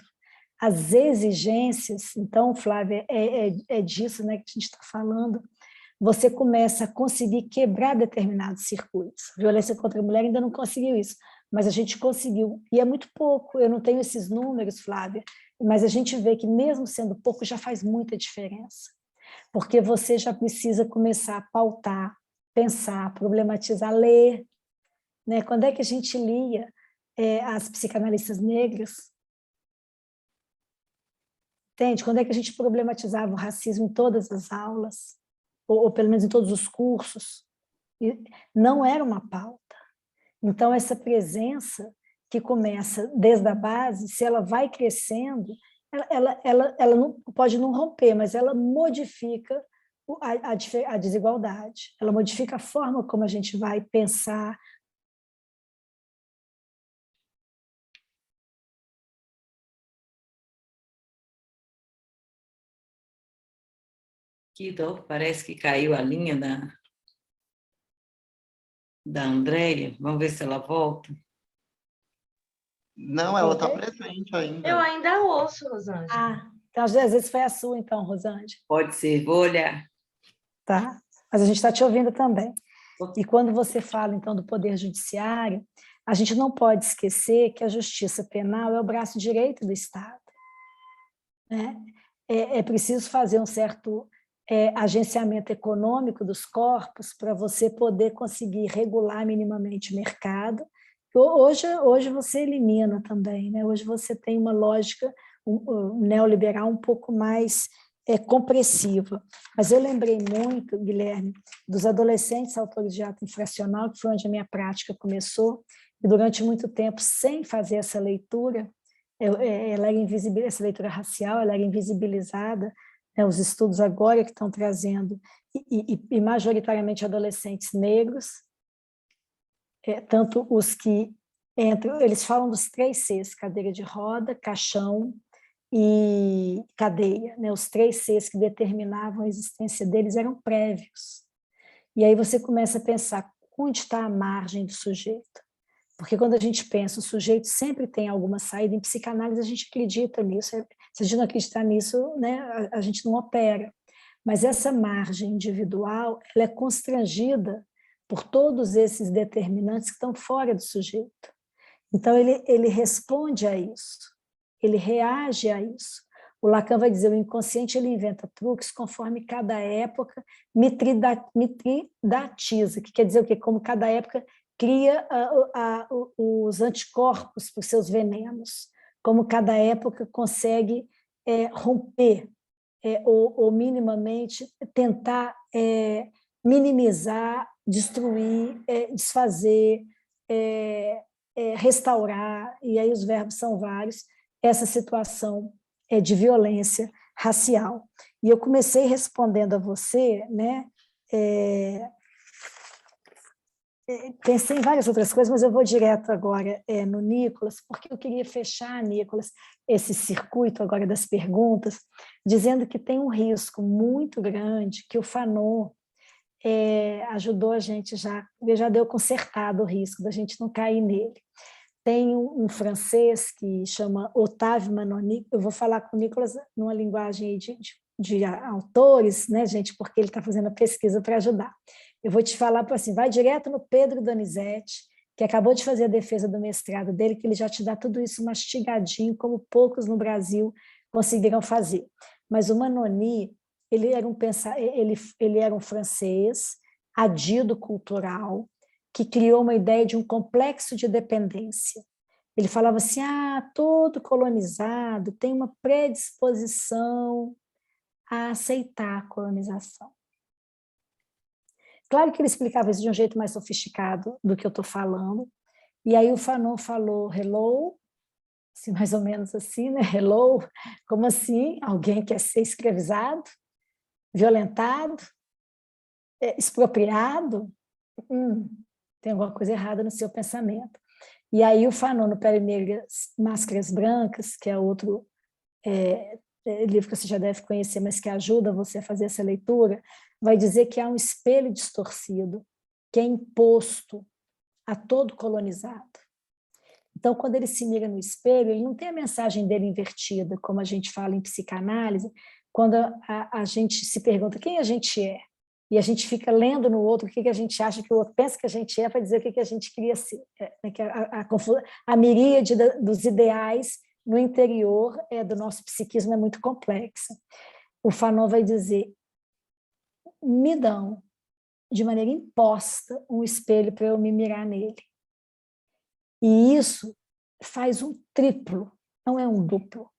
as exigências, então, Flávia, é disso, né, que a gente está falando, você começa a conseguir quebrar determinados circuitos. A violência contra a mulher ainda não conseguiu isso, mas a gente conseguiu, e é muito pouco, eu não tenho esses números, Flávia, mas a gente vê que mesmo sendo pouco já faz muita diferença, porque você já precisa começar a pautar, pensar, problematizar, ler, né? Quando é que a gente lia as psicanalistas negras? Entende? Quando é que a gente problematizava o racismo em todas as aulas, ou pelo menos em todos os cursos? E não era uma pauta. Então, essa presença que começa desde a base, se ela vai crescendo, ela não, pode não romper, mas ela modifica a desigualdade, ela modifica a forma como a gente vai pensar. Que dó, parece que caiu a linha da Andréia. Vamos ver se ela volta. Não, ela está presente ainda. Eu ainda ouço, Rosângela. Então às vezes foi a sua, então, Rosângela. Pode ser, vou olhar. Tá, mas a gente está te ouvindo também. E quando você fala, então, do Poder Judiciário, a gente não pode esquecer que a Justiça Penal é o braço direito do Estado. Né? É preciso fazer um certo agenciamento econômico dos corpos para você poder conseguir regular minimamente o mercado. Hoje você elimina também, né? Hoje você tem uma lógica neoliberal um pouco mais compressiva. Mas eu lembrei muito, Guilherme, dos adolescentes autores de ato infracional, que foi onde a minha prática começou, e durante muito tempo, sem fazer essa leitura, essa leitura racial, ela era invisibilizada, né? Os estudos agora que estão trazendo, e majoritariamente adolescentes negros, tanto os que entram, eles falam dos 3 Cs, cadeira de roda, caixão e cadeia, né? Os 3 Cs que determinavam a existência deles eram prévios. E aí você começa a pensar, onde está a margem do sujeito? Porque quando a gente pensa, o sujeito sempre tem alguma saída, em psicanálise a gente acredita nisso, se a gente não acreditar nisso, né, a gente não opera. Mas essa margem individual, ela é constrangida por todos esses determinantes que estão fora do sujeito. Então, ele responde a isso, ele reage a isso. O Lacan vai dizer, o inconsciente ele inventa truques conforme cada época mitridatiza, que quer dizer o quê? Como cada época cria os anticorpos para os seus venenos, como cada época consegue romper ou minimamente tentar minimizar, destruir, desfazer, restaurar, e aí os verbos são vários, essa situação de violência racial. E eu comecei respondendo a você, né? Pensei em várias outras coisas, mas eu vou direto agora no Nicolas, porque eu queria fechar, Nicolas, esse circuito agora das perguntas, dizendo que tem um risco muito grande, que o Fanon ajudou a gente já deu consertado o risco da gente não cair nele. Tem um francês que chama Otávio Manoni, eu vou falar com o Nicolas numa linguagem de autores, né, gente, porque ele está fazendo a pesquisa para ajudar. Eu vou te falar assim, vai direto no Pedro Donizete, que acabou de fazer a defesa do mestrado dele, que ele já te dá tudo isso mastigadinho, como poucos no Brasil conseguiram fazer. Mas o Manoni, ele era um francês, adido cultural, que criou uma ideia de um complexo de dependência. Ele falava assim, todo colonizado tem uma predisposição a aceitar a colonização. Claro que ele explicava isso de um jeito mais sofisticado do que eu estou falando, e aí o Fanon falou, hello, assim, mais ou menos assim, né? Hello, como assim? Alguém quer ser escravizado? Violentado? Expropriado? Tem alguma coisa errada no seu pensamento. E aí o Fanon, no Pele Negras, Máscaras Brancas, que é outro livro que você já deve conhecer, mas que ajuda você a fazer essa leitura, vai dizer que há um espelho distorcido que é imposto a todo colonizado. Então, quando ele se mira no espelho, ele não tem a mensagem dele invertida, como a gente fala em psicanálise, quando a gente se pergunta quem a gente é, e a gente fica lendo no outro o que a gente acha que o outro pensa que a gente é para dizer o que a gente queria ser. A miríade dos ideais no interior do nosso psiquismo é muito complexa. O Fanon vai dizer, me dão, de maneira imposta, um espelho para eu me mirar nele. E isso faz um triplo, não é um duplo,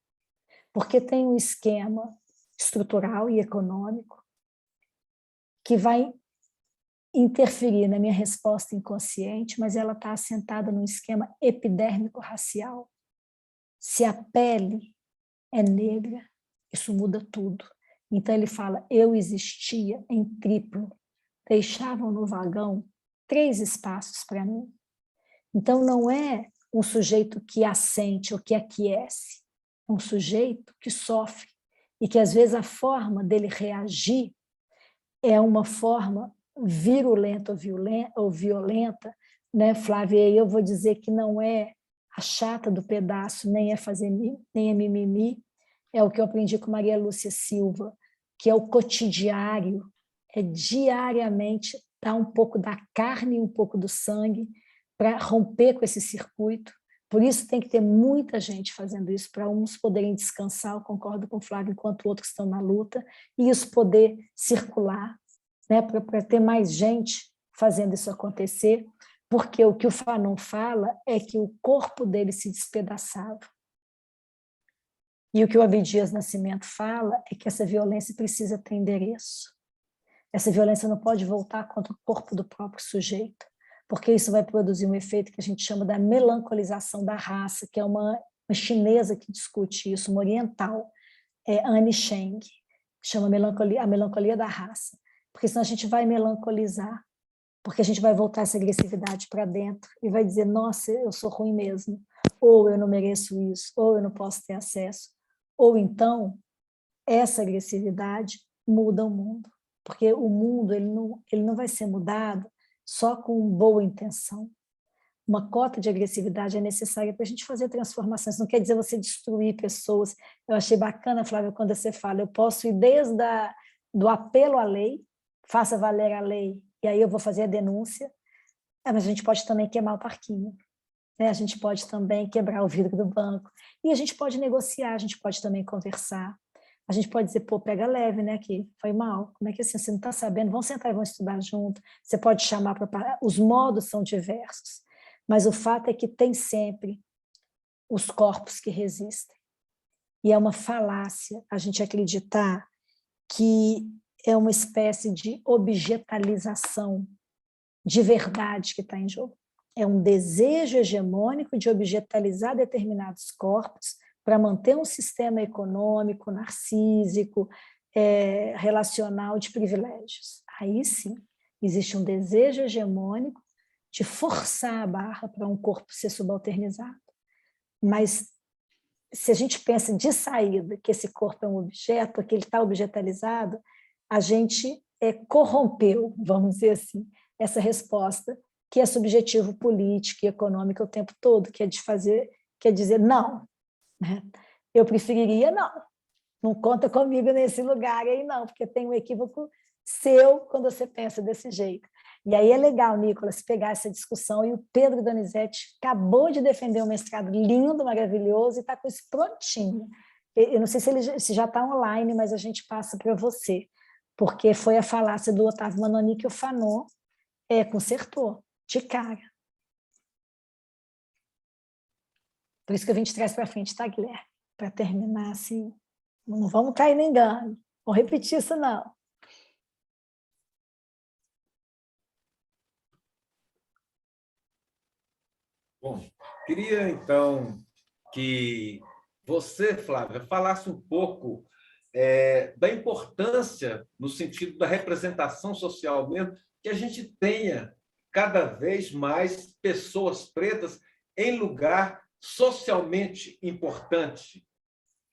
porque tem um esquema estrutural e econômico que vai interferir na minha resposta inconsciente, mas ela está assentada num esquema epidérmico-racial. Se a pele é negra, isso muda tudo. Então ele fala, eu existia em triplo, deixavam no vagão 3 espaços para mim. Então não é um sujeito que assente ou que aquece, é um sujeito que sofre e que às vezes a forma dele reagir é uma forma virulenta ou violenta, né, Flávia? E eu vou dizer que não é a chata do pedaço, nem é mimimi, é o que eu aprendi com Maria Lúcia Silva, que é o cotidiário, é diariamente dar um pouco da carne e um pouco do sangue para romper com esse circuito, Por isso tem que ter muita gente fazendo isso, para uns poderem descansar, eu concordo com o Flávio, enquanto outros estão na luta, e isso poder circular, né, para ter mais gente fazendo isso acontecer, porque o que o Fanon fala é que o corpo dele se despedaçava. E o que o Abdias Nascimento fala é que essa violência precisa ter endereço. Essa violência não pode voltar contra o corpo do próprio sujeito, porque isso vai produzir um efeito que a gente chama da melancolização da raça, que é uma chinesa que discute isso, uma oriental, Anne Cheng, chama a melancolia da raça, porque senão a gente vai melancolizar, porque a gente vai voltar essa agressividade para dentro e vai dizer, nossa, eu sou ruim mesmo, ou eu não mereço isso, ou eu não posso ter acesso, ou então essa agressividade muda o mundo, porque o mundo ele não vai ser mudado só com boa intenção. Uma cota de agressividade é necessária para a gente fazer transformações, não quer dizer você destruir pessoas. Eu achei bacana, Flávia, quando você fala, eu posso ir desde do apelo à lei, faça valer a lei, e aí eu vou fazer a denúncia, mas a gente pode também queimar o parquinho, né? A gente pode também quebrar o vidro do banco, e a gente pode negociar, a gente pode também conversar, a gente pode dizer, pô, pega leve, né, que foi mal, como é que assim, você não está sabendo, vamos sentar e vamos estudar junto, você pode chamar para... Os modos são diversos, mas o fato é que tem sempre os corpos que resistem, e é uma falácia a gente acreditar que é uma espécie de objetalização de verdade que está em jogo. É um desejo hegemônico de objetalizar determinados corpos para manter um sistema econômico, narcísico, relacional de privilégios. Aí sim, existe um desejo hegemônico de forçar a barra para um corpo ser subalternizado. Mas se a gente pensa de saída que esse corpo é um objeto, que ele está objetalizado, a gente corrompeu, vamos dizer assim, essa resposta que é subjetivo político e econômico o tempo todo, que é dizer não, né? Eu preferiria não conta comigo nesse lugar aí não, porque tem um equívoco seu quando você pensa desse jeito. E aí é legal, Nicolas, pegar essa discussão, e o Pedro Donizete acabou de defender um mestrado lindo, maravilhoso, e está com isso prontinho. Eu não sei se já está online, mas a gente passa para você, porque foi a falácia do Otávio Manoni que o Fanon consertou, de cara. Por isso que a gente traz para frente, tá, Guilherme? Para terminar assim, não vamos cair no engano, vou repetir isso não. Bom, queria então que você, Flávia, falasse um pouco da importância, no sentido da representação social mesmo, que a gente tenha cada vez mais pessoas pretas em lugar socialmente importante.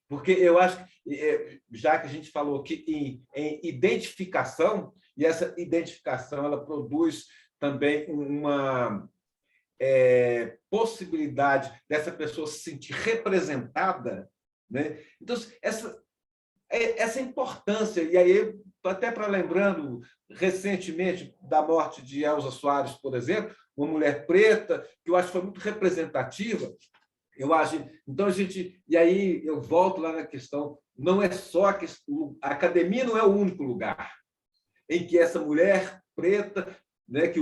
Porque eu acho que, já que a gente falou aqui em identificação, e essa identificação ela produz também uma possibilidade dessa pessoa se sentir representada, né? Então, essa importância, e aí, até para lembrando recentemente da morte de Elza Soares, por exemplo, uma mulher preta, que eu acho que foi muito representativa, eu acho. Então, e aí eu volto lá na questão, não é só a a academia não é o único lugar em que essa mulher preta, né, que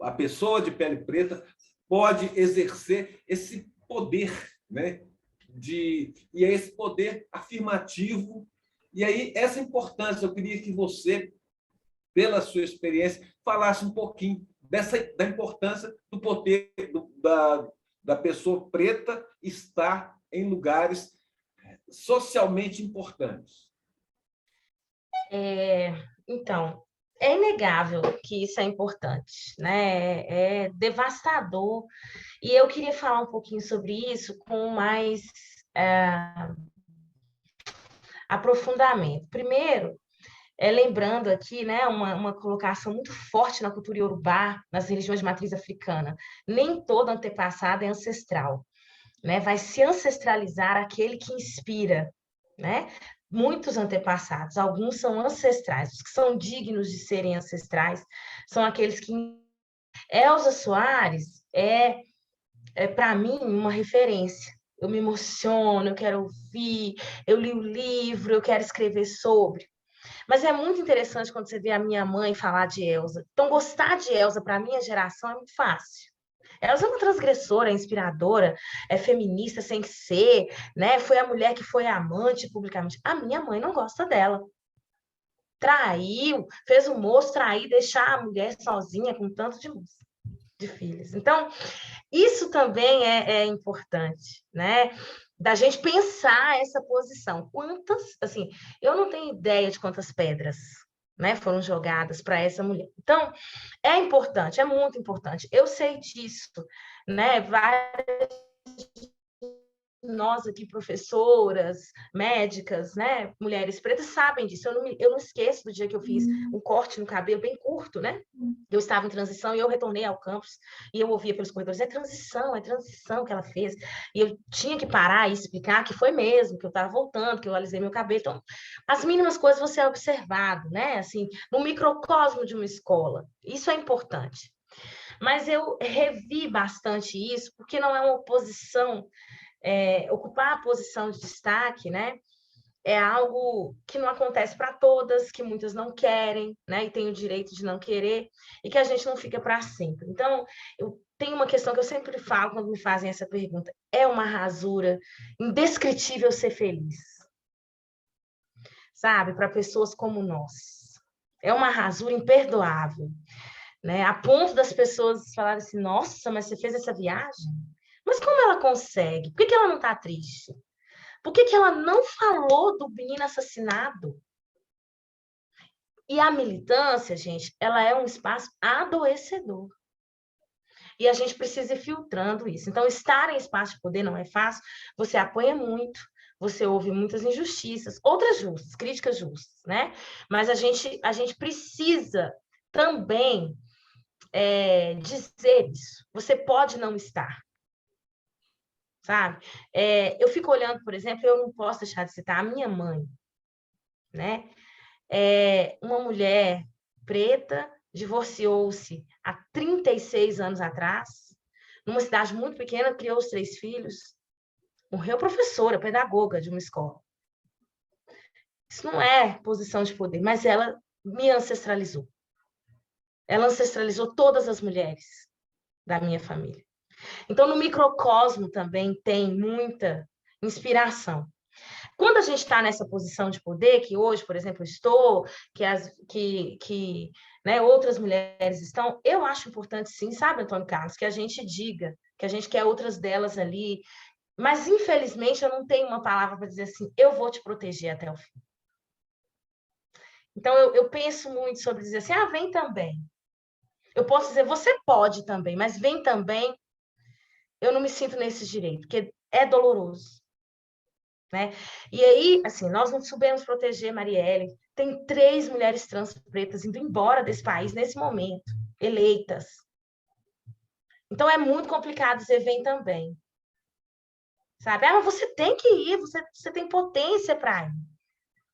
a pessoa de pele preta pode exercer esse poder, né? E é esse poder afirmativo. E aí, essa importância, eu queria que você, pela sua experiência, falasse um pouquinho da importância do poder da pessoa preta estar em lugares socialmente importantes. Então, é inegável que isso é importante, né? É devastador. E eu queria falar um pouquinho sobre isso com mais aprofundamento. Primeiro, lembrando aqui, né, uma colocação muito forte na cultura iorubá, nas religiões de matriz africana. Nem todo antepassado é ancestral, né? Vai se ancestralizar aquele que inspira, né? Muitos antepassados, alguns são ancestrais, os que são dignos de serem ancestrais são aqueles que... Elza Soares para mim, uma referência. Eu me emociono, eu quero ouvir, eu li o livro, eu quero escrever sobre. Mas é muito interessante quando você vê a minha mãe falar de Elsa. Então, gostar de Elsa para a minha geração é muito fácil. Elsa é uma transgressora, é inspiradora, é feminista sem ser, né? Foi a mulher que foi amante publicamente. A minha mãe não gosta dela. Traiu, fez o moço trair, deixar a mulher sozinha com tanto de filhos. Então, isso também é importante, né? Da gente pensar essa posição. Quantas, assim, eu não tenho ideia de quantas pedras, né, foram jogadas para essa mulher. Então, é importante, é muito importante. Eu sei disso, né? Várias nós aqui, professoras, médicas, né, mulheres pretas, sabem disso. Eu não esqueço do dia que eu fiz um corte no cabelo bem curto, né? Eu estava em transição e eu retornei ao campus e eu ouvia pelos corredores, é transição que ela fez. E eu tinha que parar e explicar que foi mesmo, que eu estava voltando, que eu alisei meu cabelo. Então, as mínimas coisas você é observado, né? Assim, no microcosmo de uma escola. Isso é importante. Mas eu revi bastante isso, porque não é uma oposição ocupar a posição de destaque, né? É algo que não acontece para todas, que muitas não querem, né? E tem o direito de não querer, e que a gente não fica para sempre. Então, eu tenho uma questão que eu sempre falo quando me fazem essa pergunta: é uma rasura indescritível ser feliz, sabe? Para pessoas como nós. É uma rasura imperdoável, né? A ponto das pessoas falarem assim: nossa, mas você fez essa viagem? Mas como ela consegue? Por que ela não está triste? Por que ela não falou do menino assassinado? E a militância, gente, ela é um espaço adoecedor. E a gente precisa ir filtrando isso. Então, estar em espaço de poder não é fácil. Você apanha muito, você ouve muitas injustiças, outras justas, críticas justas, né? Mas a gente precisa também dizer isso. Você pode não estar, sabe? Eu fico olhando, por exemplo, eu não posso deixar de citar a minha mãe, né? Uma mulher preta divorciou-se há 36 anos atrás, numa cidade muito pequena, criou os 3 filhos, morreu professora, pedagoga de uma escola. Isso não é posição de poder, mas ela me ancestralizou. Ela ancestralizou todas as mulheres da minha família. Então, no microcosmo também tem muita inspiração. Quando a gente está nessa posição de poder, que hoje, por exemplo, estou, né, outras mulheres estão, eu acho importante sim, sabe, Antônio Carlos, que a gente diga, que a gente quer outras delas ali, mas infelizmente eu não tenho uma palavra para dizer assim, eu vou te proteger até o fim. Então eu penso muito sobre dizer assim, vem também. Eu posso dizer, você pode também, mas vem também, eu não me sinto nesse direito, porque é doloroso. Né? E aí, assim, nós não soubemos proteger Marielle. Tem 3 mulheres trans pretas indo embora desse país nesse momento, eleitas. Então é muito complicado dizer vem também. Sabe? Mas você tem que ir, você tem potência para ir.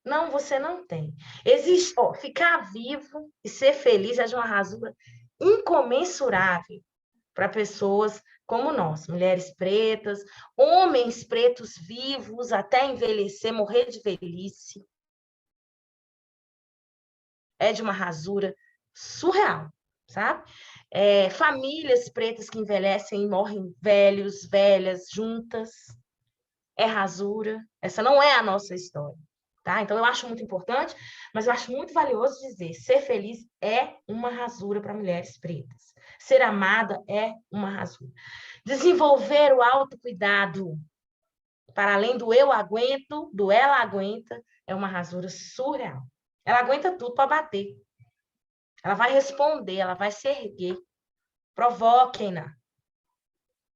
Não, você não tem. Existe, ficar vivo e ser feliz é de uma rasura incomensurável para pessoas como nós, mulheres pretas, homens pretos vivos até envelhecer, morrer de velhice. É de uma rasura surreal, sabe? Famílias pretas que envelhecem e morrem velhos, velhas, juntas. É rasura. Essa não é a nossa história. Tá? Então, eu acho muito importante, mas eu acho muito valioso dizer, ser feliz é uma rasura para mulheres pretas. Ser amada é uma rasura. Desenvolver o autocuidado, para além do eu aguento, do ela aguenta, é uma rasura surreal. Ela aguenta tudo para bater. Ela vai responder, ela vai se erguer. Provoquem-na.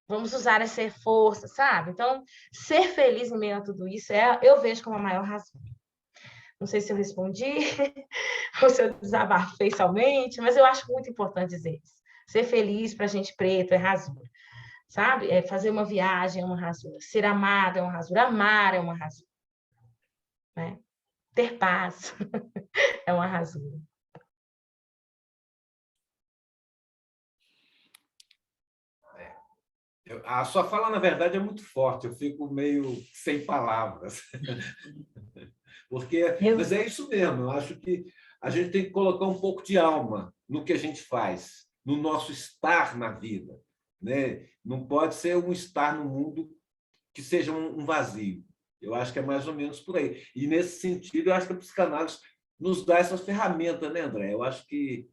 Vamos usar essa força, sabe? Então, ser feliz em meio a tudo isso, eu vejo como a maior rasura. Não sei se eu respondi, ou se eu desabafei somente, mas eu acho muito importante dizer isso. Ser feliz para a gente preto é rasura, sabe? Fazer uma viagem é uma rasura. Ser amada é uma rasura. Amar é uma rasura. Né? Ter paz é uma rasura. A sua fala, na verdade, é muito forte, eu fico meio sem palavras. Mas é isso mesmo, eu acho que a gente tem que colocar um pouco de alma no que a gente faz, no nosso estar na vida, né? Não pode ser um estar no mundo que seja um vazio. Eu acho que é mais ou menos por aí. E, nesse sentido, eu acho que a psicanálise nos dá essa ferramenta, né, André? Eu acho que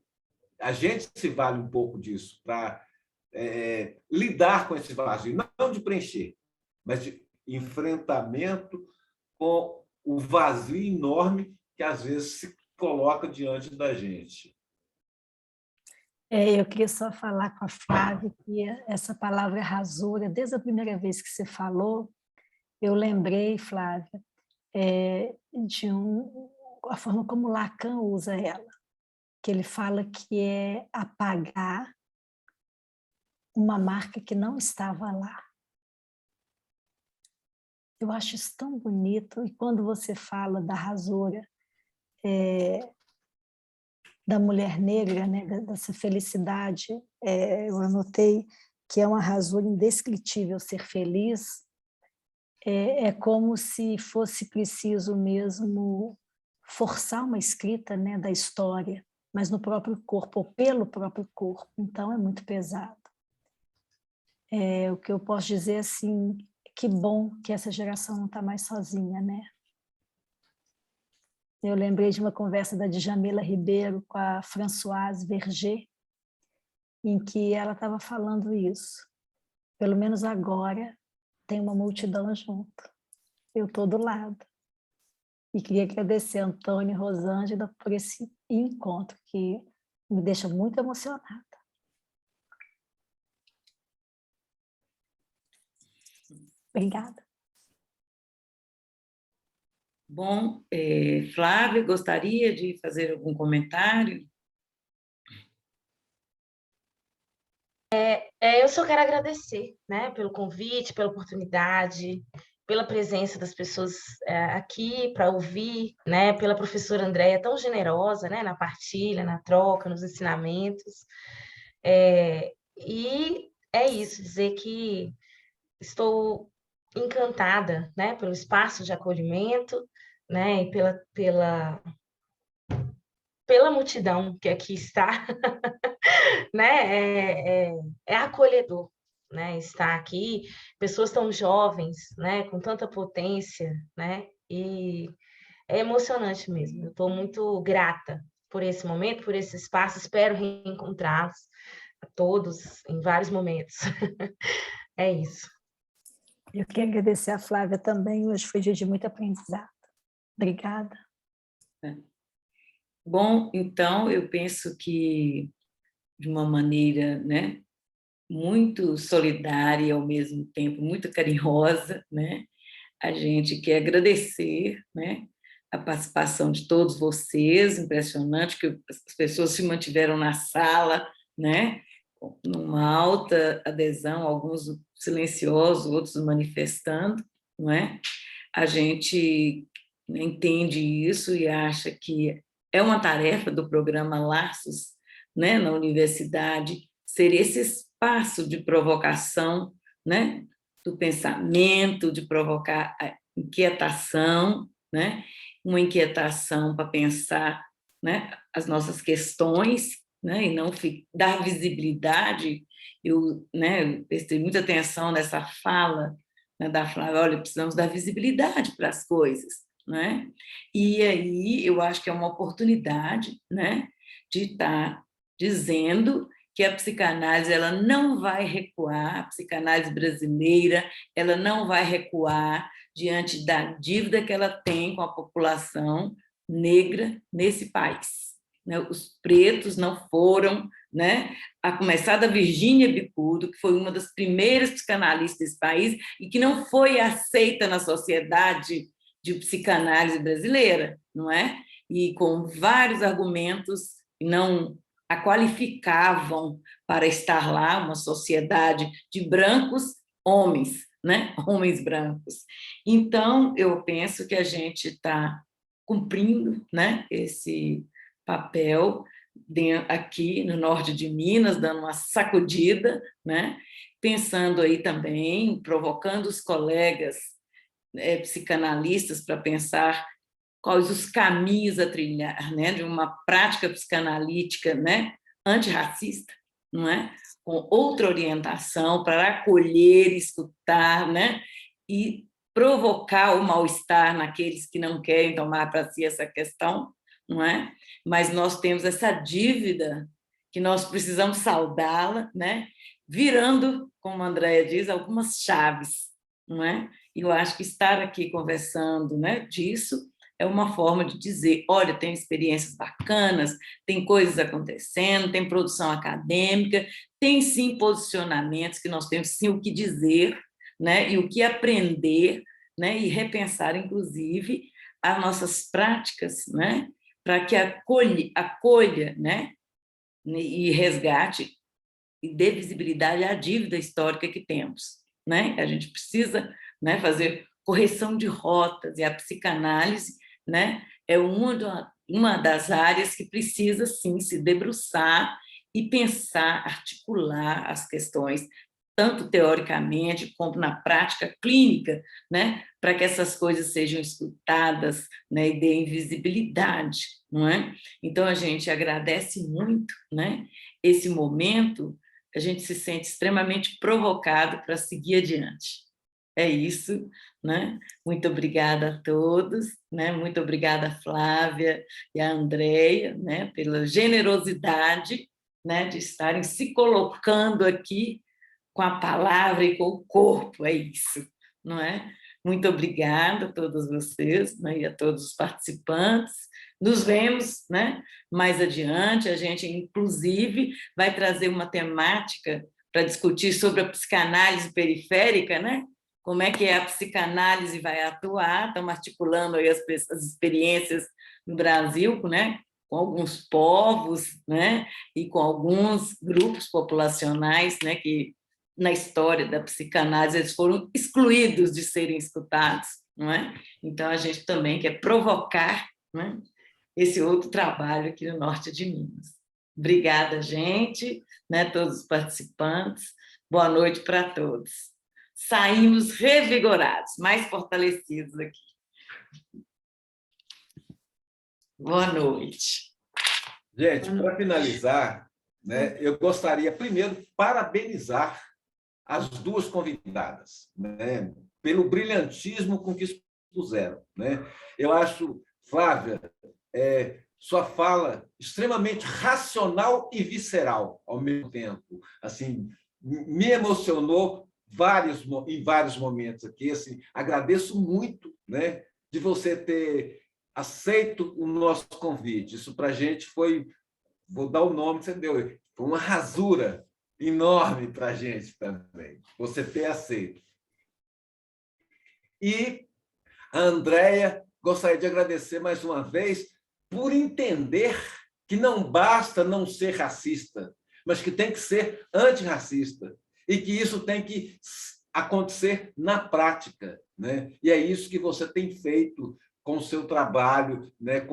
a gente se vale um pouco disso para lidar com esse vazio, não de preencher, mas de enfrentamento com o vazio enorme que, às vezes, se coloca diante da gente. Eu queria só falar com a Flávia que essa palavra rasura, desde a primeira vez que você falou, eu lembrei, Flávia, de a forma como Lacan usa ela, que ele fala que é apagar uma marca que não estava lá. Eu acho isso tão bonito, e quando você fala da rasura, da mulher negra, né, dessa felicidade, eu anotei que é uma rasura indescritível ser feliz, é como se fosse preciso mesmo forçar uma escrita, né, da história, mas no próprio corpo, ou pelo próprio corpo, então é muito pesado. O que eu posso dizer, assim, que bom que essa geração não está mais sozinha, né? Eu lembrei de uma conversa da Djamila Ribeiro com a Françoise Verger, em que ela estava falando isso. Pelo menos agora tem uma multidão junto. Eu estou do lado. E queria agradecer a Antônio e Rosângela por esse encontro, que me deixa muito emocionada. Obrigada. Bom, Flávia, gostaria de fazer algum comentário? Eu só quero agradecer, né, pelo convite, pela oportunidade, pela presença das pessoas aqui para ouvir, né, pela professora Andréia tão generosa, né, na partilha, na troca, nos ensinamentos. E é isso, dizer que estou encantada, né, pelo espaço de acolhimento, né, e pela multidão que aqui está, né, é acolhedor, né, estar aqui, pessoas tão jovens, né, com tanta potência, né, e é emocionante mesmo. Eu estou muito grata por esse momento, por esse espaço, espero reencontrá-los a todos em vários momentos. É isso. Eu quero agradecer a Flávia também, hoje foi dia de muito aprendizado. Obrigada. Bom, então, eu penso que, de uma maneira, né, muito solidária e, ao mesmo tempo, muito carinhosa, né, a gente quer agradecer, né, a participação de todos vocês, impressionante que as pessoas se mantiveram na sala, né, numa alta adesão, alguns silenciosos, outros manifestando, não é? A gente entende isso e acha que é uma tarefa do programa Laços, né, na universidade, ser esse espaço de provocação, né, do pensamento, de provocar a inquietação, né, uma inquietação para pensar, né, as nossas questões, né, e não dar visibilidade. Eu, né, prestei muita atenção nessa fala, né, da Flávia, olha, precisamos dar visibilidade para as coisas, né? E aí eu acho que é uma oportunidade, né, de estar dizendo que a psicanálise ela não vai recuar, a psicanálise brasileira ela não vai recuar diante da dívida que ela tem com a população negra nesse país. Né? Os pretos não foram, né, a começar da Virgínia Bicudo, que foi uma das primeiras psicanalistas desse país e que não foi aceita na sociedade de psicanálise brasileira, não é? E com vários argumentos não a qualificavam para estar lá, uma sociedade de brancos homens, né? Homens brancos. Então, eu penso que a gente está cumprindo, né, esse papel aqui no norte de Minas, dando uma sacudida, né? Pensando aí também, provocando os colegas psicanalistas para pensar quais os caminhos a trilhar, né? De uma prática psicanalítica, né? Antirracista, não é? Com outra orientação para acolher, escutar, né? E provocar o mal-estar naqueles que não querem tomar para si essa questão, não é? Mas nós temos essa dívida que nós precisamos saldá-la, né? Virando, como a Andréia diz, algumas chaves, não é? E eu acho que estar aqui conversando, né, disso é uma forma de dizer, olha, tem experiências bacanas, tem coisas acontecendo, tem produção acadêmica, tem sim posicionamentos que nós temos sim o que dizer, né, e o que aprender, né, e repensar, inclusive, as nossas práticas, né, para que acolha, né, e resgate e dê visibilidade à dívida histórica que temos, né? A gente precisa, né, fazer correção de rotas, e a psicanálise, né, é uma das áreas que precisa, sim, se debruçar e pensar, articular as questões, tanto teoricamente como na prática clínica, né, para que essas coisas sejam escutadas, né, e deem visibilidade, não é? Então, a gente agradece muito, né, esse momento, a gente se sente extremamente provocado para seguir adiante. É isso, né? Muito obrigada a todos, né? Muito obrigada a Flávia e a Andréia, né, pela generosidade, né, de estarem se colocando aqui com a palavra e com o corpo, é isso, não é? Muito obrigada a todos vocês, né, e a todos os participantes. Nos vemos, né, mais adiante. A gente, inclusive, vai trazer uma temática para discutir sobre a psicanálise periférica, né? Como é que a psicanálise vai atuar. Estamos articulando aí as experiências no Brasil, né, com alguns povos, né, e com alguns grupos populacionais, né, que na história da psicanálise eles foram excluídos de serem escutados, não é? Então a gente também quer provocar, né, esse outro trabalho aqui no norte de Minas. Obrigada, gente, né, todos os participantes. Boa noite para todos. Saímos revigorados, mais fortalecidos aqui. Boa noite. Gente, para finalizar, né, eu gostaria primeiro de parabenizar as duas convidadas, né, pelo brilhantismo com que expuseram, né? Eu acho, Flávia, sua fala extremamente racional e visceral ao mesmo tempo. Assim, me emocionou em vários momentos aqui. Assim, agradeço muito, né, de você ter aceito o nosso convite. Isso para a gente foi, vou dar o nome que você deu, foi uma rasura enorme para a gente também, você ter aceito. E a Andréia, gostaria de agradecer mais uma vez por entender que não basta não ser racista, mas que tem que ser antirracista, e que isso tem que acontecer na prática, né? E é isso que você tem feito com o seu trabalho, né?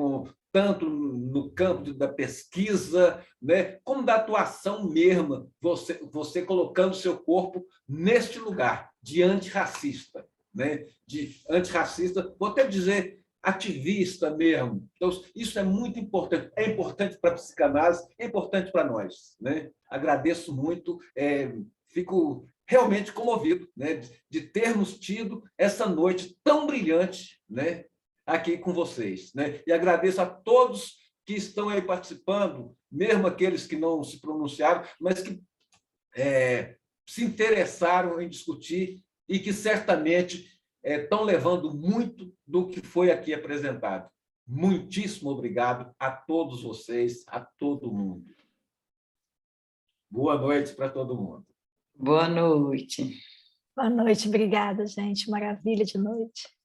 Tanto no campo da pesquisa, né, como da atuação mesma, você colocando seu corpo neste lugar de antirracista, né, de antirracista, vou até dizer ativista mesmo. Então, isso é muito importante. É importante para a psicanálise, é importante para nós, né? Agradeço muito, fico realmente comovido, né, de termos tido essa noite tão brilhante, né, aqui com vocês, né? E agradeço a todos que estão aí participando, mesmo aqueles que não se pronunciaram, mas que se interessaram em discutir e que certamente estão levando muito do que foi aqui apresentado. Muitíssimo obrigado a todos vocês, a todo mundo. Boa noite para todo mundo. Boa noite. Boa noite, obrigada, gente. Maravilha de noite.